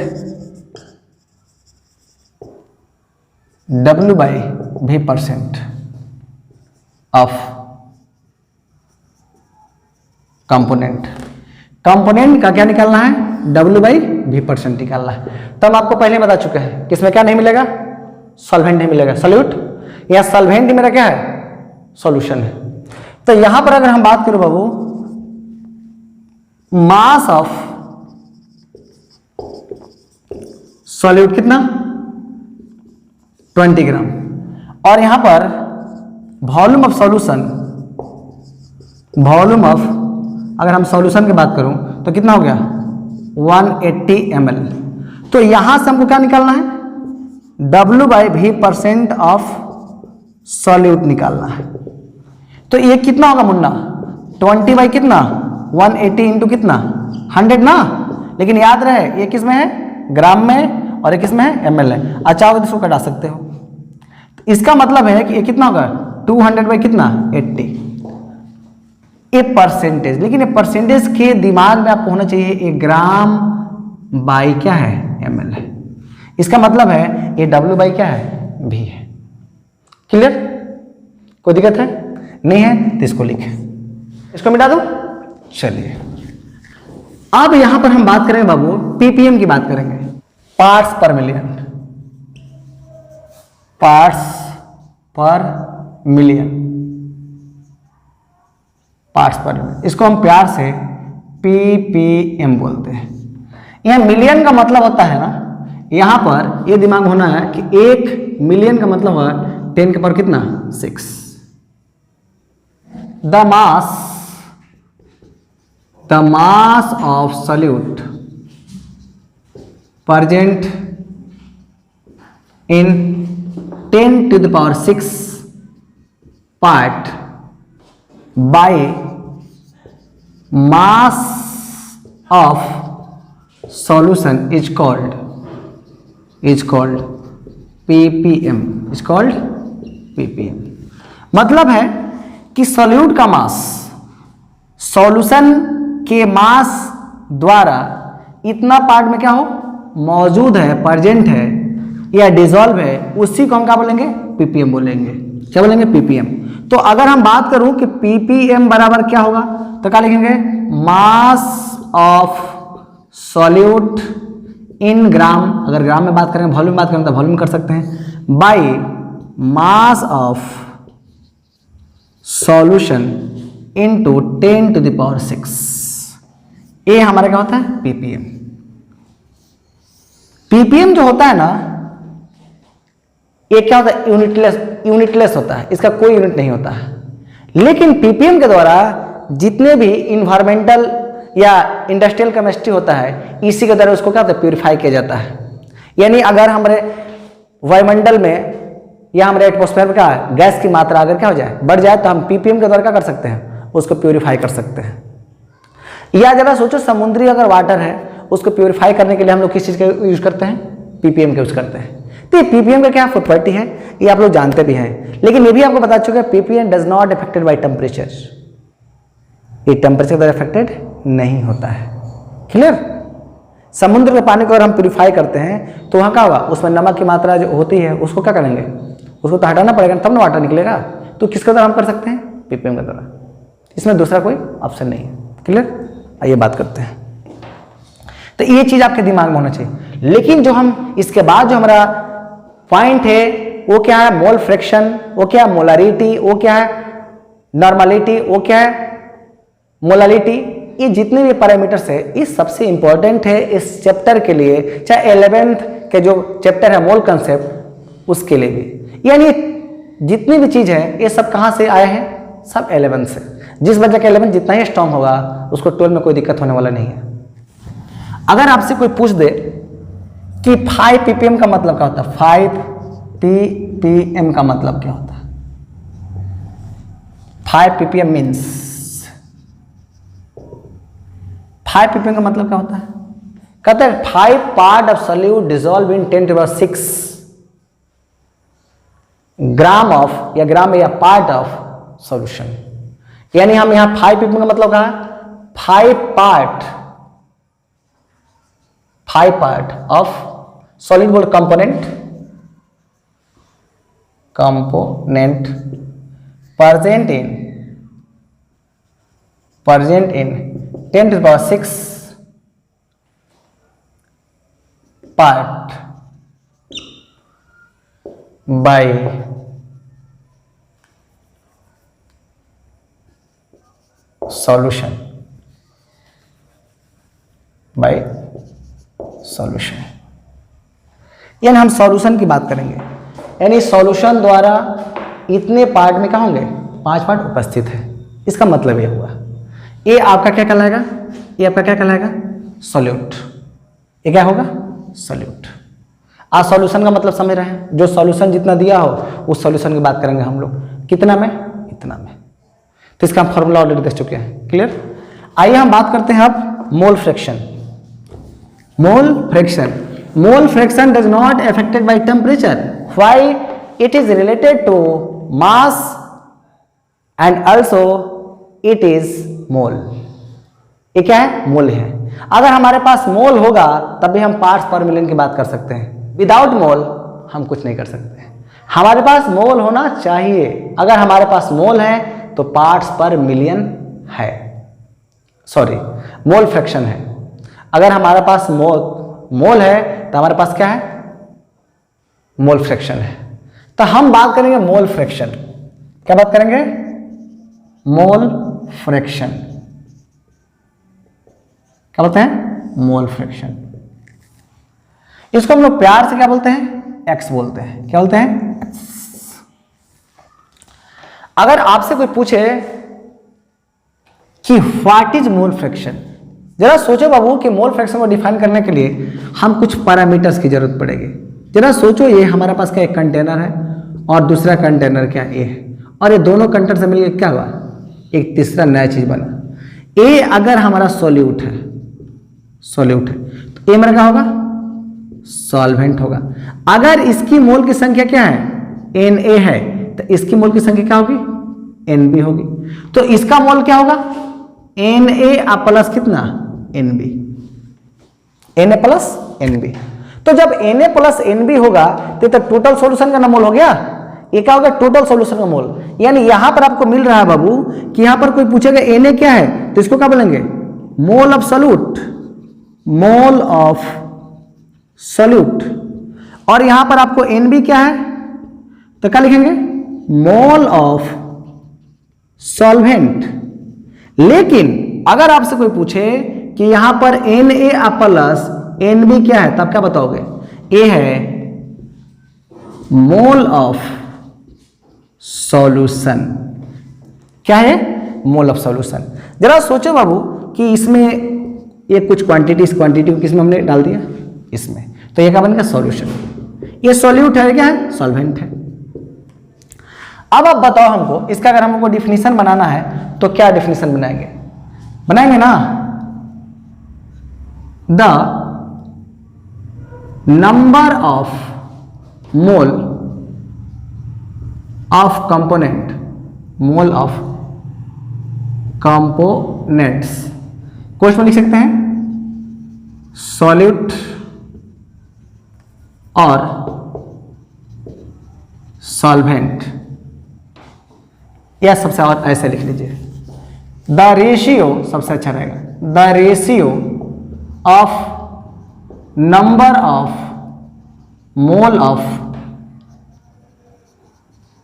W by V% of component. Component का क्या निकालना है, W by V% निकालना है। तो हम आपको पहले बता चुके हैं किसमें क्या नहीं मिलेगा, सॉल्वेंट नहीं मिलेगा, सॉल्यूट या सॉल्वेंट मेरा क्या है, सॉल्यूशन है। तो यहां पर अगर हम बात करें बाबू, मास ऑफ सॉल्यूट कितना, 20 ग्राम, और यहां पर volume of solution, volume of, अगर हम सॉल्यूशन की बात करूं तो कितना हो गया 180 ml। तो यहां से हमको क्या निकालना है, W/V% ऑफ सॉल्यूट निकालना है। तो ये कितना होगा मुन्ना, 20 बाई कितना 180 इंटू कितना 100 ना, लेकिन याद रहे ये किस में है, ग्राम में, और ये किस में है, ml है। अच्छा होगा तो इसको घटा सकते हो। तो इसका मतलब है कि ये कितना होगा 200 बाई कितना 80, ये परसेंटेज। लेकिन ये परसेंटेज के दिमाग में आपको होना चाहिए ये ग्राम बाई क्या है ml है। इसका मतलब है ये W बाई क्या है V है। क्लियर, कोई दिक्कत है नहीं है तो इसको लिखें, इसको मिटा दो। चलिए अब यहां पर हम बात करेंगे बाबू ppm की बात करेंगे, पार्ट्स पर मिलियन, पार्ट्स पर मिलियन, पार्ट्स पर मिलियन, इसको हम प्यार से ppm बोलते हैं। यहां मिलियन का मतलब होता है ना, यहां पर ये दिमाग होना है कि 1 मिलियन का मतलब है 10 के पावर कितना 6। The mass of solute present in 10 to the power 6 part by mass of solution is called ppm, is called ppm। मतलब है कि सॉल्यूट का मास सॉल्यूशन के मास द्वारा इतना पार्ट में क्या हो मौजूद है, प्रेजेंट है या डिसॉल्व है, उसी को हम क्या बोलेंगे ppm बोलेंगे। क्या बोलेंगे ppm। तो अगर हम बात करूं कि ppm बराबर क्या होगा तो क्या लिखेंगे, मास ऑफ सॉल्यूट इन ग्राम, अगर ग्राम में बात करें, वॉल्यूम बात करें तो वॉल्यूम कर सकते हैं, by mass of solution into 10 to the power 6। ये हमारा क्या होता है ppm। ppm जो होता है ना, ये क्या होता है यूनिटलेस होता है, इसका कोई यूनिट नहीं होता है। लेकिन ppm के द्वारा जितने भी इन्वायरमेंटल या इंडस्ट्रियल केमिस्ट्री होता है, इसी के द्वारा उसको क्या होता है प्यूरिफाई किया जाता है। यानी अगर हमारे वायुमंडल में या हमारे एटमॉस्फेयर में क्या है गैस की मात्रा अगर क्या हो जाए बढ़ जाए तो हम ppm के द्वारा क्या कर सकते हैं, उसको प्यूरिफाई कर सकते हैं। या जरा सोचो समुद्री अगर वाटर है उसको प्यूरिफाई करने के लिए हम लोग किस चीज़ का यूज करते हैं, ppm का यूज करते हैं। तो ये ppm का क्या प्रॉपर्टी है ये आप लोग जानते भी हैं, लेकिन ये भी आपको बता चुके हैं ppm does not affected by temperature, ये टेम्परेचर द्वारा अफेक्टेड नहीं होता है। क्लियर, समुद्र के पानी को अगर हम प्यूरिफाई करते हैं तो वहाँ क्या होगा, उसमें नमक की मात्रा जो होती है उसको क्या करेंगे, उसको तो हटाना पड़ेगा तब ना वाटर निकलेगा। तो किसके द्वारा हम कर सकते हैं, ppm के द्वारा, इसमें दूसरा कोई ऑप्शन नहीं है। क्लियर, आइए बात करते हैं। तो ये चीज आपके दिमाग में होना चाहिए। लेकिन जो हम इसके बाद जो हमारा पॉइंट है वो क्या है, मोल फ्रैक्शन, वो क्या है मोलारिटी, वो क्या है नॉर्मलिटी, वो क्या है मोलालिटी, ये जितने भी पैरामीटर्स है ये सबसे इंपॉर्टेंट है इस चैप्टर के लिए, चाहे 11th के जो चैप्टर है मोल कंसेप्ट उसके लिए भी। यानी जितनी भी चीज है ये सब कहाँ से आए हैं, सब 11th से। जिस बच्चे का 11th जितना ही स्ट्रॉन्ग होगा उसको 12 में कोई दिक्कत होने वाला नहीं है। अगर आपसे कोई पूछ दे कि 5 ppm का मतलब क्या होता है, 5 ppm का मतलब क्या होता है, 5 ppm मीन्स 5 ppm का मतलब क्या होता है, कहते हैं 5 part of solute dissolve in 10 to the power 6 gram of या ग्राम या पार्ट ऑफ सॉल्यूशन। यानी हम यहां 5 ppm का मतलब क्या है, 5 part of solid board component present in 10 to the power 6 part by solution यानी हम सॉल्यूशन की बात करेंगे, यानी सॉल्यूशन द्वारा इतने पार्ट में क्या होंगे, 5 पार्ट उपस्थित है। इसका मतलब ये हुआ ये आपका क्या कहलाएगा, ये आपका क्या कहलाएगा, सॉल्यूट। ये क्या होगा, सॉल्यूट। आज सॉल्यूशन का मतलब समझ रहे हैं, जो सॉल्यूशन जितना दिया हो उस सॉल्यूशन की बात करेंगे हम लोग, कितना में, इतना में। तो इसका हम फॉर्मूला ऑलरेडी देख चुके हैं, क्लियर। आइए हम बात करते हैं अब mole fraction. Mole fraction, mole fraction does not affected by temperature, why it is related to mass and also it is mole. ये क्या है, मोल है। अगर हमारे पास मोल होगा तभी हम पार्ट्स पर मिलियन की बात कर सकते हैं, विदाउट मोल हम कुछ नहीं कर सकते। हमारे पास मोल होना चाहिए, अगर हमारे पास मोल है तो पार्ट्स पर मिलियन है, सॉरी मोल फ्रैक्शन है। अगर हमारे पास मोल है तो हमारे पास क्या है, मोल फ्रैक्शन है। तो हम बात करेंगे मोल फ्रैक्शन। क्या बात करेंगे, मोल फ्रैक्शन। क्या बोलते हैं, मोल फ्रैक्शन। इसको हम लोग प्यार से क्या बोलते हैं, एक्स बोलते हैं। क्या बोलते हैं, एक्स। अगर आपसे कोई पूछे कि व्हाट इज मोल फ्रैक्शन, जरा सोचो बाबू कि मोल फ्रैक्शन को डिफाइन करने के लिए हम कुछ पैरामीटर्स की जरूरत पड़ेगी। जरा सोचो, ये हमारे पास क्या एक कंटेनर है और दूसरा कंटेनर क्या ए है, और ये दोनों कंटेनर से मिलकर क्या हुआ, एक तीसरा नया चीज बना। ए अगर हमारा सॉल्यूट है, सॉल्यूट है तो ए मेरा क्या होगा, सॉल्वेंट होगा। अगर इसकी मोल की संख्या क्या है, Na है, तो इसकी मोल की संख्या क्या होगी, Nb होगी। तो इसका मोल क्या होगा, Na प्लस कितना, Nb, Na प्लस Nb। तो जब Na प्लस Nb होगा तो टोटल सॉल्यूशन का ना मोल हो गया। ये क्या होगा, टोटल सॉल्यूशन का मोल। यानी यहां पर आपको मिल रहा है बाबू कि यहां पर कोई पूछेगा Na क्या है तो इसको क्या बोलेंगे, mole of solute, mole of solute. और यहां पर आपको Nb क्या है तो क्या लिखेंगे, मोल ऑफ सॉल्वेंट। लेकिन अगर आपसे कोई पूछे कि यहां पर Na प्लस Nb क्या है तब क्या बताओगे, ए है मोल ऑफ सॉल्यूशन। क्या है, मोल ऑफ सॉल्यूशन। जरा सोचो बाबू कि इसमें ये कुछ क्वांटिटी, इस क्वांटिटी को किसमें हमने डाल दिया, इसमें, तो ये क्या बनेगा, सॉल्यूशन। ये सॉल्यूट है, क्या है, सॉल्वेंट है। अब आप बताओ हमको इसका, अगर हमको डिफिनीशन बनाना है तो क्या डिफिनीशन बनाएंगे, बनाएंगे ना, the number of mole of component, mole of components को इसमें लिख सकते हैं सॉल्यूट और सॉल्वेंट, या सबसे और ऐसे लिख लीजिए, द रेशियो सबसे अच्छा रहेगा, the ratio of number of mole of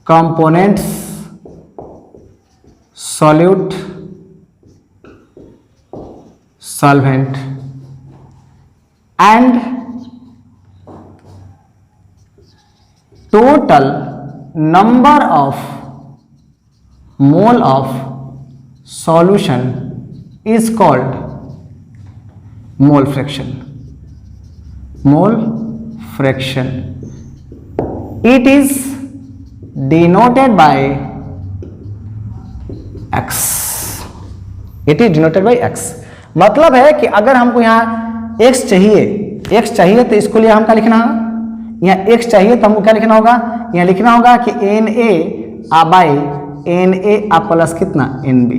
components solute solvent and total number of mole of solution is called mole fraction, mole fraction. It is denoted by x, it is denoted by x। मतलब है कि अगर हमको यहाँ x चाहिए तो इसको लिए हम क्या लिखना है, यहाँ x चाहिए तो हमको क्या लिखना होगा, यहाँ लिखना होगा कि Na बाई Na प्लस कितना, Nb।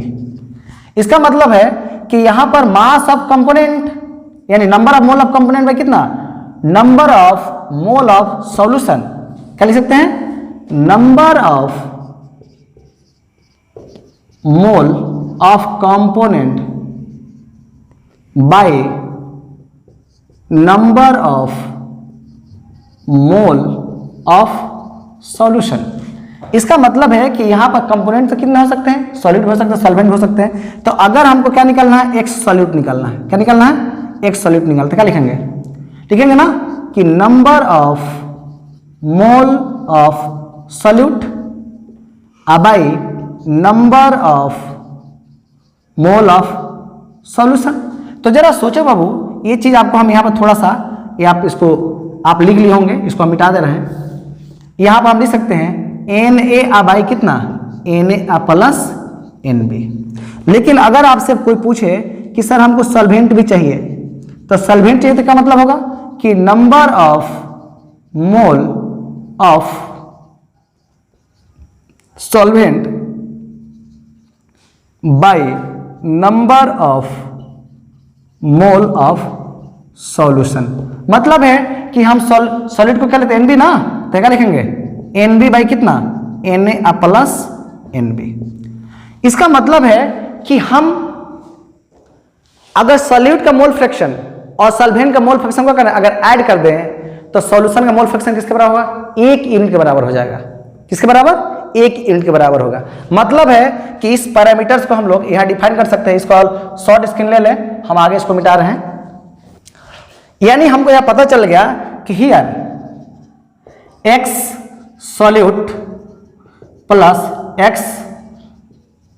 इसका मतलब है कि यहां पर मास ऑफ कंपोनेंट यानी number of mole of component by कितना, number of mole of solution. क्या लिख सकते हैं, number of mole of component by number of mole of solution. इसका मतलब है कि यहां पर कंपोनेंट तो कितने हो सकते हैं, सॉलिड हो सकते हैं, सॉल्वेंट हो सकते हैं। तो अगर हमको क्या निकालना है, एक सॉल्यूट निकालना है। क्या निकालना है, एक सॉल्यूट निकालते, क्या लिखेंगे, लिखेंगे ना कि number of mole of solute by number of mole of solution. तो जरा सोचो बाबू, ये चीज आपको हम यहाँ पर थोड़ा सा, ये आप इसको आप लिख लिए होंगे, इसको हम मिटा दे रहे हैं। यहाँ पर हम लिख सकते हैं Na बाई कितना, Na प्लस Nb। लेकिन अगर आपसे कोई पूछे कि सर हमको सॉल्वेंट भी चाहिए, तो सॉल्वेंट चाहिए तो क्या मतलब होगा कि number of mole of solvent bye number of mole of solution. मतलब है कि हम सॉलिड को क्या लेते हैं, Nb ना, तो क्या लिखेंगे Nb बाई कितना, Na प्लस Nb। इसका मतलब है कि हम अगर सॉल्यूट का मोल फ्रैक्शन और सॉल्वेंट का मोल फ्रैक्शन को अगर ऐड कर दें तो सॉल्यूशन का मोल फ्रैक्शन किसके बराबर होगा, 1 यूनिट के बराबर हो जाएगा। किसके बराबर, 1 यूनिट के बराबर होगा। मतलब है कि इस पैरामीटर्स को हम लोग यहां डिफाइन कर सकते हैं। इसको शॉर्ट स्क्रीन ले लें, हम आगे इसको मिटा रहे हैं। यानी हमको यह पता चल गया कि here x solute plus x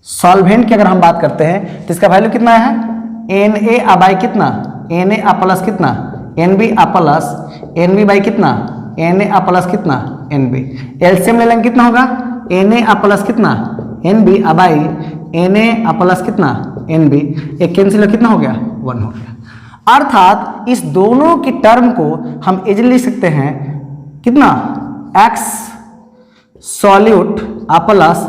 solvent की अगर हम बात करते हैं तो इसका वैल्यू कितना है, Na बाई कितना, Na प्लस कितना, Nb प्लस Nb बाई कितना, Na प्लस कितना, Nb। एलसीएम ले लेंगे कितना होगा, Na प्लस कितना, Nb बाई Na प्लस कितना, Nb। एक कैंसिल कितना हो गया, 1 हो गया। अर्थात इस दोनों की टर्म को हम इजीली लिख सकते हैं कितना, x solute plus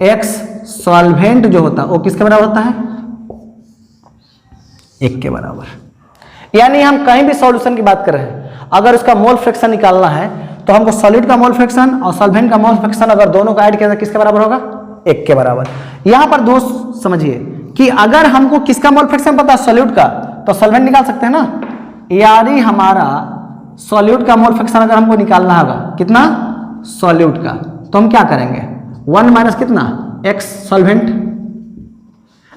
x solvent जो होता है वो किसके बराबर होता है, 1 के बराबर। यानी हम कहीं भी सॉल्यूशन की बात कर रहे हैं, अगर उसका मोल फ्रैक्शन निकालना है तो हमको सॉलिड का मोल फ्रैक्शन और सॉल्वेंट का मोल फ्रैक्शन अगर दोनों का ऐड किया जाए किसके बराबर होगा, 1 के बराबर। यहां पर दोस्त समझिए कि अगर हमको किसका मोल फ्रैक्शन पता है, सॉल्यूट का, तो सॉल्वेंट निकाल सकते हैं ना। यानी हमारा सॉल्यूट का मोल फ्रैक्शन अगर हमको निकालना होगा कितना, सॉल्यूट का, तो हम क्या करेंगे, 1 माइनस कितना, x सॉल्वेंट।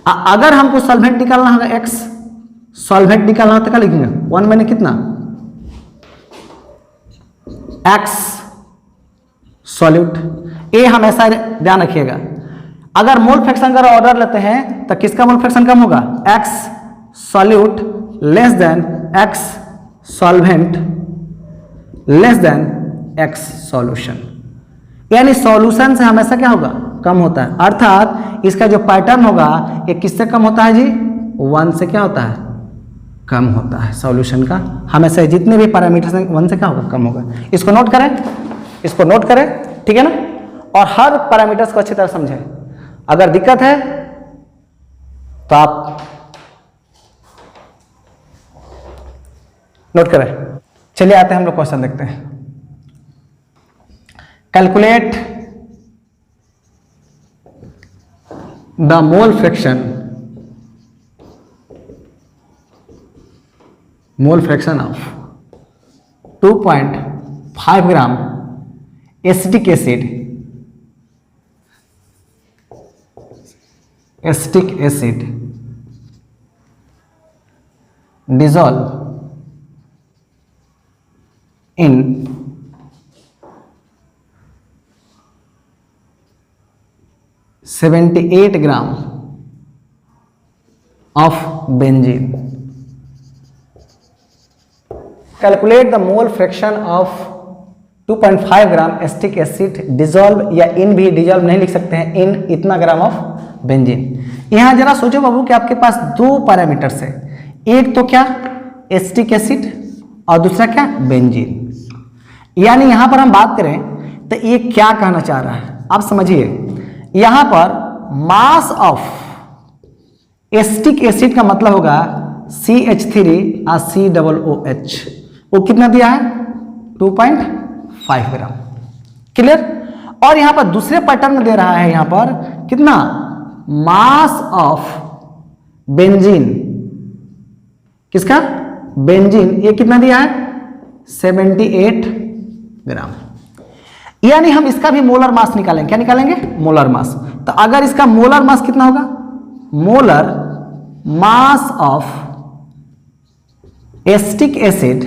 अगर हमको सॉल्वेंट निकालना होगा, x सॉल्वेंट निकालना होता, क्या लिखेंगे, 1 माइनस कितना, x सॉल्यूट। ये हमेशा ध्यान रखिएगा, अगर मोल फ्रैक्शन का ऑर्डर लेते हैं तो किसका मोल फ्रैक्शन कम होगा, x solute less than x solvent less than x solution. यानी सॉल्यूशन से हमेशा क्या होगा, कम होता है। अर्थात इसका जो पैटर्न होगा ये किससे कम होता है जी, 1 से क्या होता है, कम होता है। सॉल्यूशन का हमेशा जितने भी पैरामीटर्स हैं 1 से क्या होगा, कम होगा। इसको नोट करें, इसको नोट करें, ठीक है ना। और हर पैरामीटर्स को अच्छी तरह समझें। अगर दिक्कत है तो आप नोट करें। चलिए आते हैं हम लोग क्वेश्चन देखते हैं। Calculate the mole fraction of 2.5 gram acetic acid dissolve in 78 gram of benzene. Calculate the mole fraction of 2.5 gram acetic acid dissolve, या इन भी डिजॉल्व नहीं लिख सकते हैं, इन इतना ग्राम ऑफ बेंजीन। यहां जरा सोचो बाबू कि आपके पास 2 पैरामीटर्स है, एक तो क्या एसिटिक एसिड और दूसरा क्या बेंजीन। यानी यहां पर हम बात करें तो ये क्या कहना चाह रहा है, आप समझिए। यहां पर मास ऑफ एसिटिक एसिड का मतलब होगा CH3 और COOH, वो कितना दिया है 2.5 ग्राम, क्लियर। और यहां पर दूसरे पैटर्न में दे रहा है यहां पर कितना, मास ऑफ बेंजीन, किसका, बेंजीन, ये कितना दिया है 78 ग्राम। यानी हम इसका भी मोलर मास निकालेंगे, क्या निकालेंगे, मोलर मास। तो अगर इसका मोलर मास कितना होगा, molar mass of acetic acid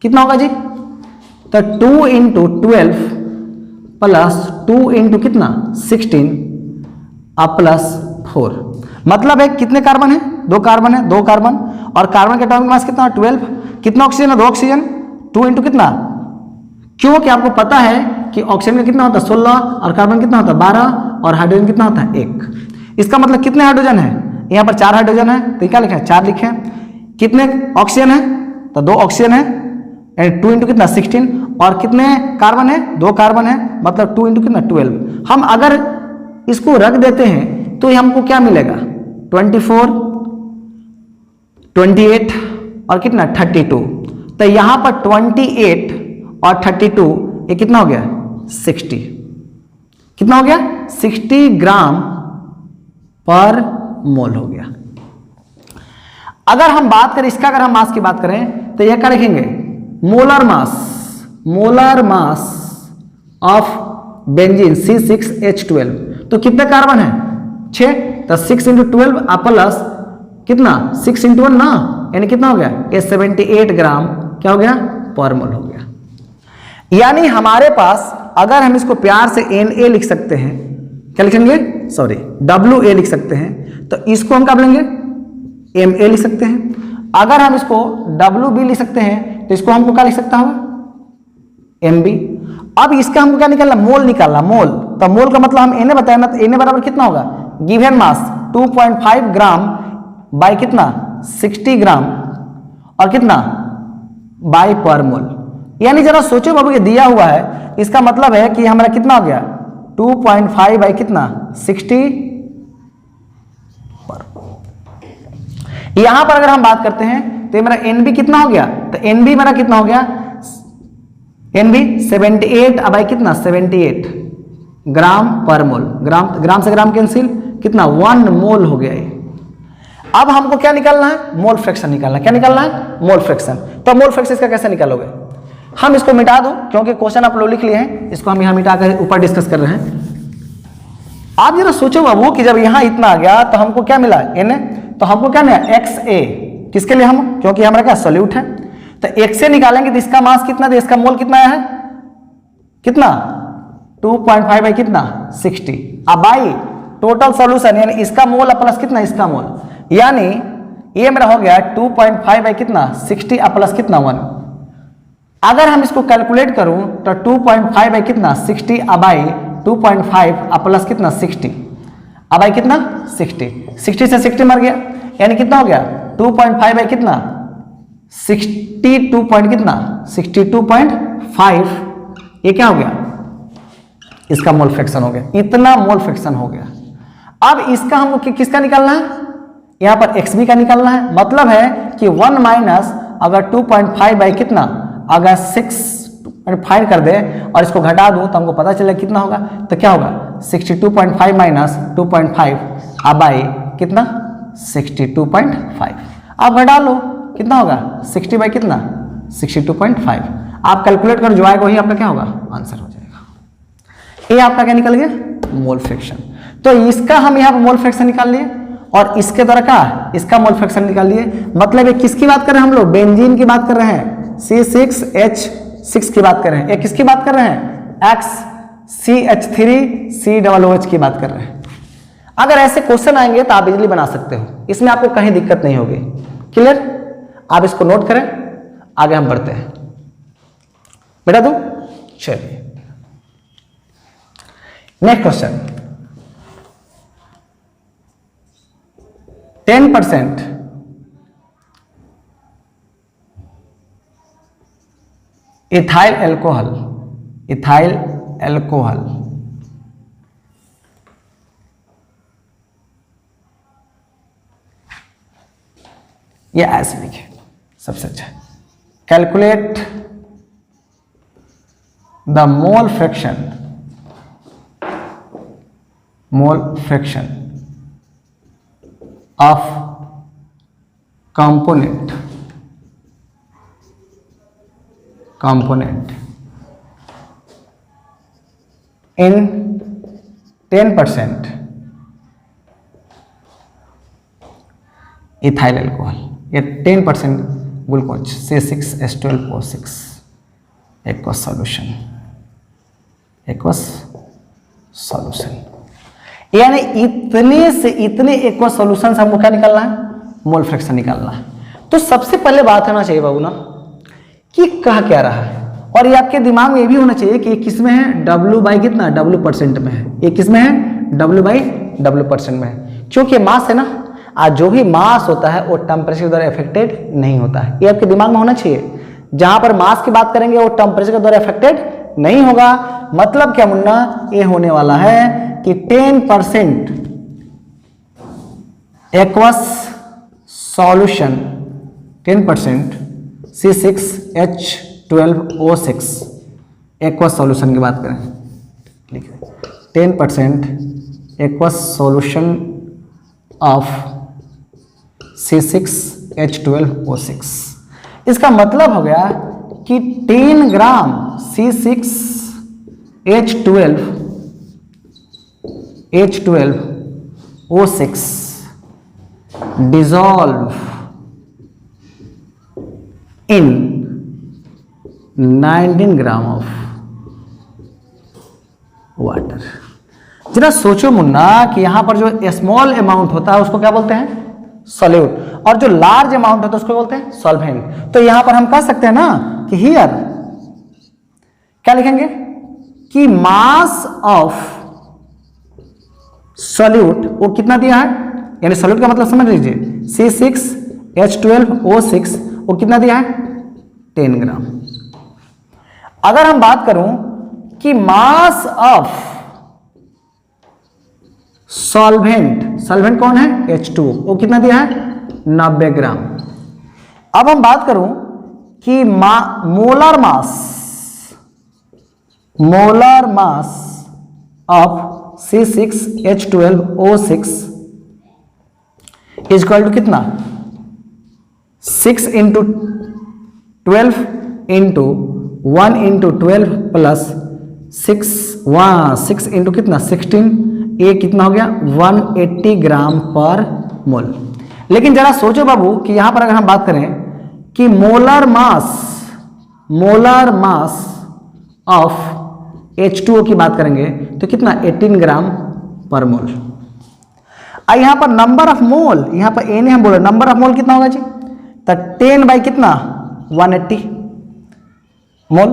कितना होगा जी, तो 2 × 12 प्लस 2 इंटू कितना 16 अब प्लस 4, मतलब है कितने कार्बन है, 2 कार्बन है, 2 कार्बन, और कार्बन के एटॉमिक मास कितना 12, कितना ऑक्सीजन है 2 ऑक्सीजन, 2 इंटू कितना, क्योंकि आपको पता है कि ऑक्सीजन का कितना होता है 16 और कार्बन कितना होता है 12 और हाइड्रोजन कितना होता है 1। इसका मतलब कितने हाइड्रोजन है, यहाँ पर 4 हाइड्रोजन है तो क्या लिखे हैं 4 लिखे हैं। कितने ऑक्सीजन है तो 2 ऑक्सीजन है, 2 इंटू कितना 16, और कितने कार्बन है 2 कार्बन है, मतलब 2 इंटू कितना 12। हम अगर इसको रख देते हैं तो हमको क्या मिलेगा 24, 28 और कितना 32, तो यहाँ पर 28 और 32 ये कितना हो गया 60, कितना हो गया 60 ग्राम पर मोल हो गया। अगर हम बात करें इसका, अगर हम मास की बात करें तो यह क्या लिखेंगे molar mass of benzene C6H12, तो कितने कार्बन है 6, तो 6 इंटू 12 प्लस कितना 6 इंटू 1 ना, यानी कितना हो गया ये 78 ग्राम क्या हो गया पर मोल हो गया। यानी हमारे पास अगर हम इसको प्यार से Na लिख सकते हैं, क्या लिखेंगे सॉरी Wa लिख सकते हैं, तो इसको हम क्या बोलेंगे Ma लिख सकते हैं। अगर हम इसको Wb लिख सकते हैं तो इसको हमको क्या लिख सकता होगा Mb। अब इसका हमको क्या निकालना मोल निकालना, मोल, तो मोल का मतलब हम Na बताया ना, तो Na बराबर कितना होगा गिवन मास 2.5 ग्राम बाई कितना 60 ग्राम और कितना बाई पर मोल। यानी जरा सोचो बाबू ये दिया हुआ है, इसका मतलब है कि हमारा कितना हो गया 2.5 बाई कितना 60 पर। यहां पर अगर हम बात करते हैं तो मेरा Nb कितना हो गया, तो Nb मेरा कितना हो गया Nb 78 बाई कितना 78 ग्राम पर मोल, ग्राम से ग्राम कैंसिल, कितना 1 मोल हो गया ये। अब हमको क्या निकालना है मोल फ्रैक्शन निकालना, क्या निकालना है मोल फ्रैक्शन। तो मोल फ्रैक्शन इसका कैसे निकालोगे, हम इसको मिटा दो क्योंकि क्वेश्चन आप लोग लिख लिए हैं, इसको हम यहाँ मिटा कर ऊपर डिस्कस कर रहे हैं। आप जरा सोचो बाबू कि जब यहाँ इतना आ गया तो हमको क्या मिला Na, तो हमको क्या मिला XA, किसके लिए हम, क्योंकि हमारा क्या सोल्यूट है, तो XA निकालेंगे तो इसका मास कितना था, इसका मोल कितना है कितना 2.5 बाई कितना 60, अब बाई टोटल सॉल्यूशन यानी इसका मोल प्लस कितना इसका मोल, यानी ये मेरा हो गया 2.5 बाई कितना 60 प्लस कितना 1। अगर हम इसको कैलकुलेट करूं तो 2.5 बाई कितना 60 अबाई 2.5 प्लस कितना 60 अबाई कितना 60 से 60 मर गया, यानी कितना हो गया 2.5 बाई कितना 62 पॉइंट कितना 62.5, ये क्या हो गया इसका मोल फ्रैक्शन हो गया, इतना मोल फ्रैक्शन हो गया। अब इसका हमको किसका निकालना है, यहाँ पर XB का निकालना है, मतलब है कि 1 माइनस अगर 2.5 बाई कितना अगर 6.5 कर दे और इसको घटा दूं तो हमको पता चले कितना होगा, तो क्या होगा 62.5 माइनस 2.5 अब बाई कितना 62.5, आप घटा लो कितना होगा 60 बाई कितना 62.5, आप कैलकुलेट करो जो आएगा वही आपका क्या होगा आंसर हो जाएगा। ये आपका क्या निकल गया मोल फ्रैक्शन। तो इसका हम यहाँ पर मोल फ्रैक्शन निकाल लिए और इसके द्वारा क्या इसका मोल फ्रैक्शन निकाल लिए, मतलब ये किसकी बात कर रहे हैं हम लोग बेंजीन की बात कर रहे हैं, C6H6 की बात कर रहे हैं, ये किसकी बात कर रहे हैं XCH3COOH की बात कर रहे हैं। अगर ऐसे क्वेश्चन आएंगे तो आप इजीली बना सकते हो, इसमें आपको कहीं दिक्कत नहीं होगी। क्लियर, आप इसको नोट करें, आगे हम बढ़ते हैं बेटा। दो चलिए नेक्स्ट क्वेश्चन, 10% इथाइल एल्कोहल ये ऐसे लिखे सबसे अच्छा, calculate the mole fraction of component in 10% ethyl alcohol या 10% ग्लूकोज C6H12O6 एक सॉल्यूशन। एक्वस सॉल्यूशन, यानी इतने से इतने एक्वस सॉल्यूशन से हमको क्या निकालना है, मोल फ्रैक्शन निकालना है। तो सबसे पहले बात होना चाहिए बाबू ना कि कह क्या रहा है, और ये आपके दिमाग में ये भी होना चाहिए कि ये किस में है, W बाई कितना, W परसेंट में है। ये किस में है, W बाई W परसेंट में है, क्योंकि मास है ना, आज जो भी मास होता है वो टेम्परेचर के द्वारा अफेक्टेड नहीं होता है। ये आपके दिमाग में होना चाहिए, जहां पर मास की बात करेंगे वो टेम्परेचर के द्वारा अफेक्टेड नहीं होगा। मतलब क्या मुन्ना, ये होने वाला है कि 10% aqueous solution, 10% C6H12O6 aqueous solution की बात करें, लिखिए 10% एक्वस सॉल्यूशन ऑफ C6H12O6। इसका मतलब हो गया कि 10 ग्राम C6H12O6 dissolve in 19 gram of water. जरा सोचो मुन्ना कि यहां पर जो स्मॉल अमाउंट होता है उसको क्या बोलते हैं, सॉल्यूट, और जो लार्ज अमाउंट होता है उसको बोलते हैं सॉल्वेंट। तो यहां पर हम कह सकते हैं ना कि हियर क्या लिखेंगे कि मास ऑफ सॉल्यूट वो कितना दिया है, यानी सॉल्यूट का मतलब समझ लीजिए, C6H12O6 वो कितना दिया है, 10 ग्राम। अगर हम बात करूं कि मास ऑफ सॉल्वेंट, सॉल्वेंट कौन है, H2, वो कितना दिया है, 90 ग्राम। अब हम बात करूं कि molar mass of C6H12O6 is equal to कितना, 6 into 12 into 1 into 12 plus 6 into कितना 16, ये कितना हो गया 180 ग्राम पर मोल। लेकिन जरा सोचो बाबू कि यहां पर अगर हम बात करें कि मोलर मास ऑफ H2O की बात करेंगे तो कितना 18 ग्राम पर मोल। अब यहां पर नंबर ऑफ मोल, यहां पर एन हम बोले नंबर ऑफ मोल कितना होगा जी, तो 10 बाई कितना 180 मोल।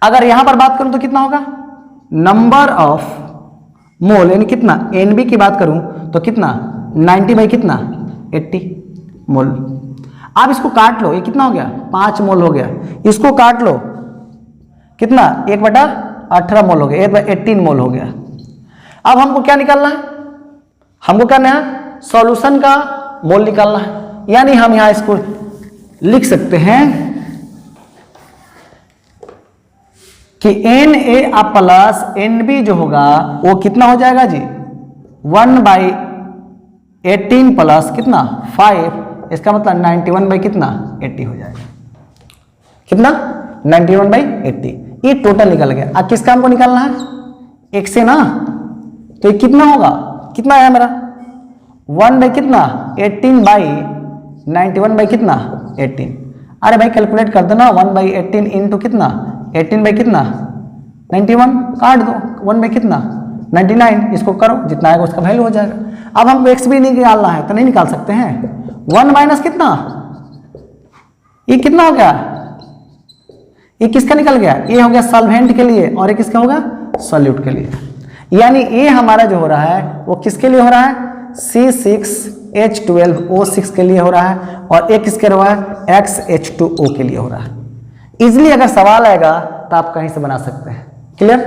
अगर यहां पर बात करूं तो कितना होगा, नंबर ऑफ मोल यानी कितना, एनबी की बात करूं तो कितना 90 बाई कितना 80 मोल। आप इसको काट लो, ये कितना हो गया 5 मोल हो गया, इसको काट लो कितना 1/18 मोल हो गया, 1/18 मोल हो गया। अब हमको क्या निकालना है, हमको क्या करना है, सॉल्यूशन का मोल निकालना है। यानी हम यहां इसको लिख सकते हैं कि Na प्लस Nb जो होगा वो कितना हो जाएगा जी 1/18 प्लस कितना 5, इसका मतलब 91 बाई कितना 80 हो जाएगा, कितना 91 बाई 80। ये टोटल निकल गया। अब किसका हमको निकालना है, एक से ना, तो ये कितना होगा, कितना आया मेरा 1 बाई कितना 18 बाई 91 बाई कितना 18। अरे भाई कैलकुलेट कर दो ना, 1/18 इंटू कितना 18 बाई कितना 91, काट दो 1 बाई कितना 99, इसको करो जितना आएगा उसका वैल्यू हो जाएगा। अब हमको एक्स भी निकालना है तो नहीं निकाल सकते हैं, 1 माइनस कितना, ये कितना हो गया, ये किसका निकल गया, ये हो गया सॉल्वेंट के लिए और ये किसका होगा सॉल्यूट के लिए। यानी ये हमारा जो हो रहा है वो किसके लिए हो रहा है, C6H12O6 के लिए हो रहा है, और एक किसके रहा है XH2O के लिए हो रहा है। इजिली अगर सवाल आएगा तो आप कहीं से बना सकते हैं। क्लियर।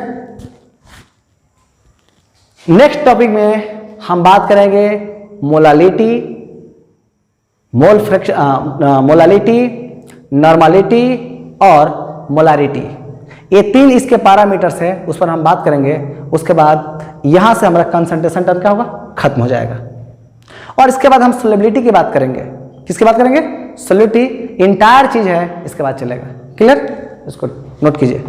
नेक्स्ट टॉपिक में हम बात करेंगे molality, mole fraction, molality, normality और मोलारिटी। ये 3 इसके पैरामीटर्स है, उस पर हम बात करेंगे। उसके बाद यहां से हमारा कंसंट्रेशन टर्म क्या होगा, खत्म हो जाएगा। और इसके बाद हम सोल्युबिलिटी की बात करेंगे। किसकी बात करेंगे, सोल्युबिलिटी, इंटायर चीज है, इसके बाद चलेगा। क्लियर, इसको नोट कीजिए।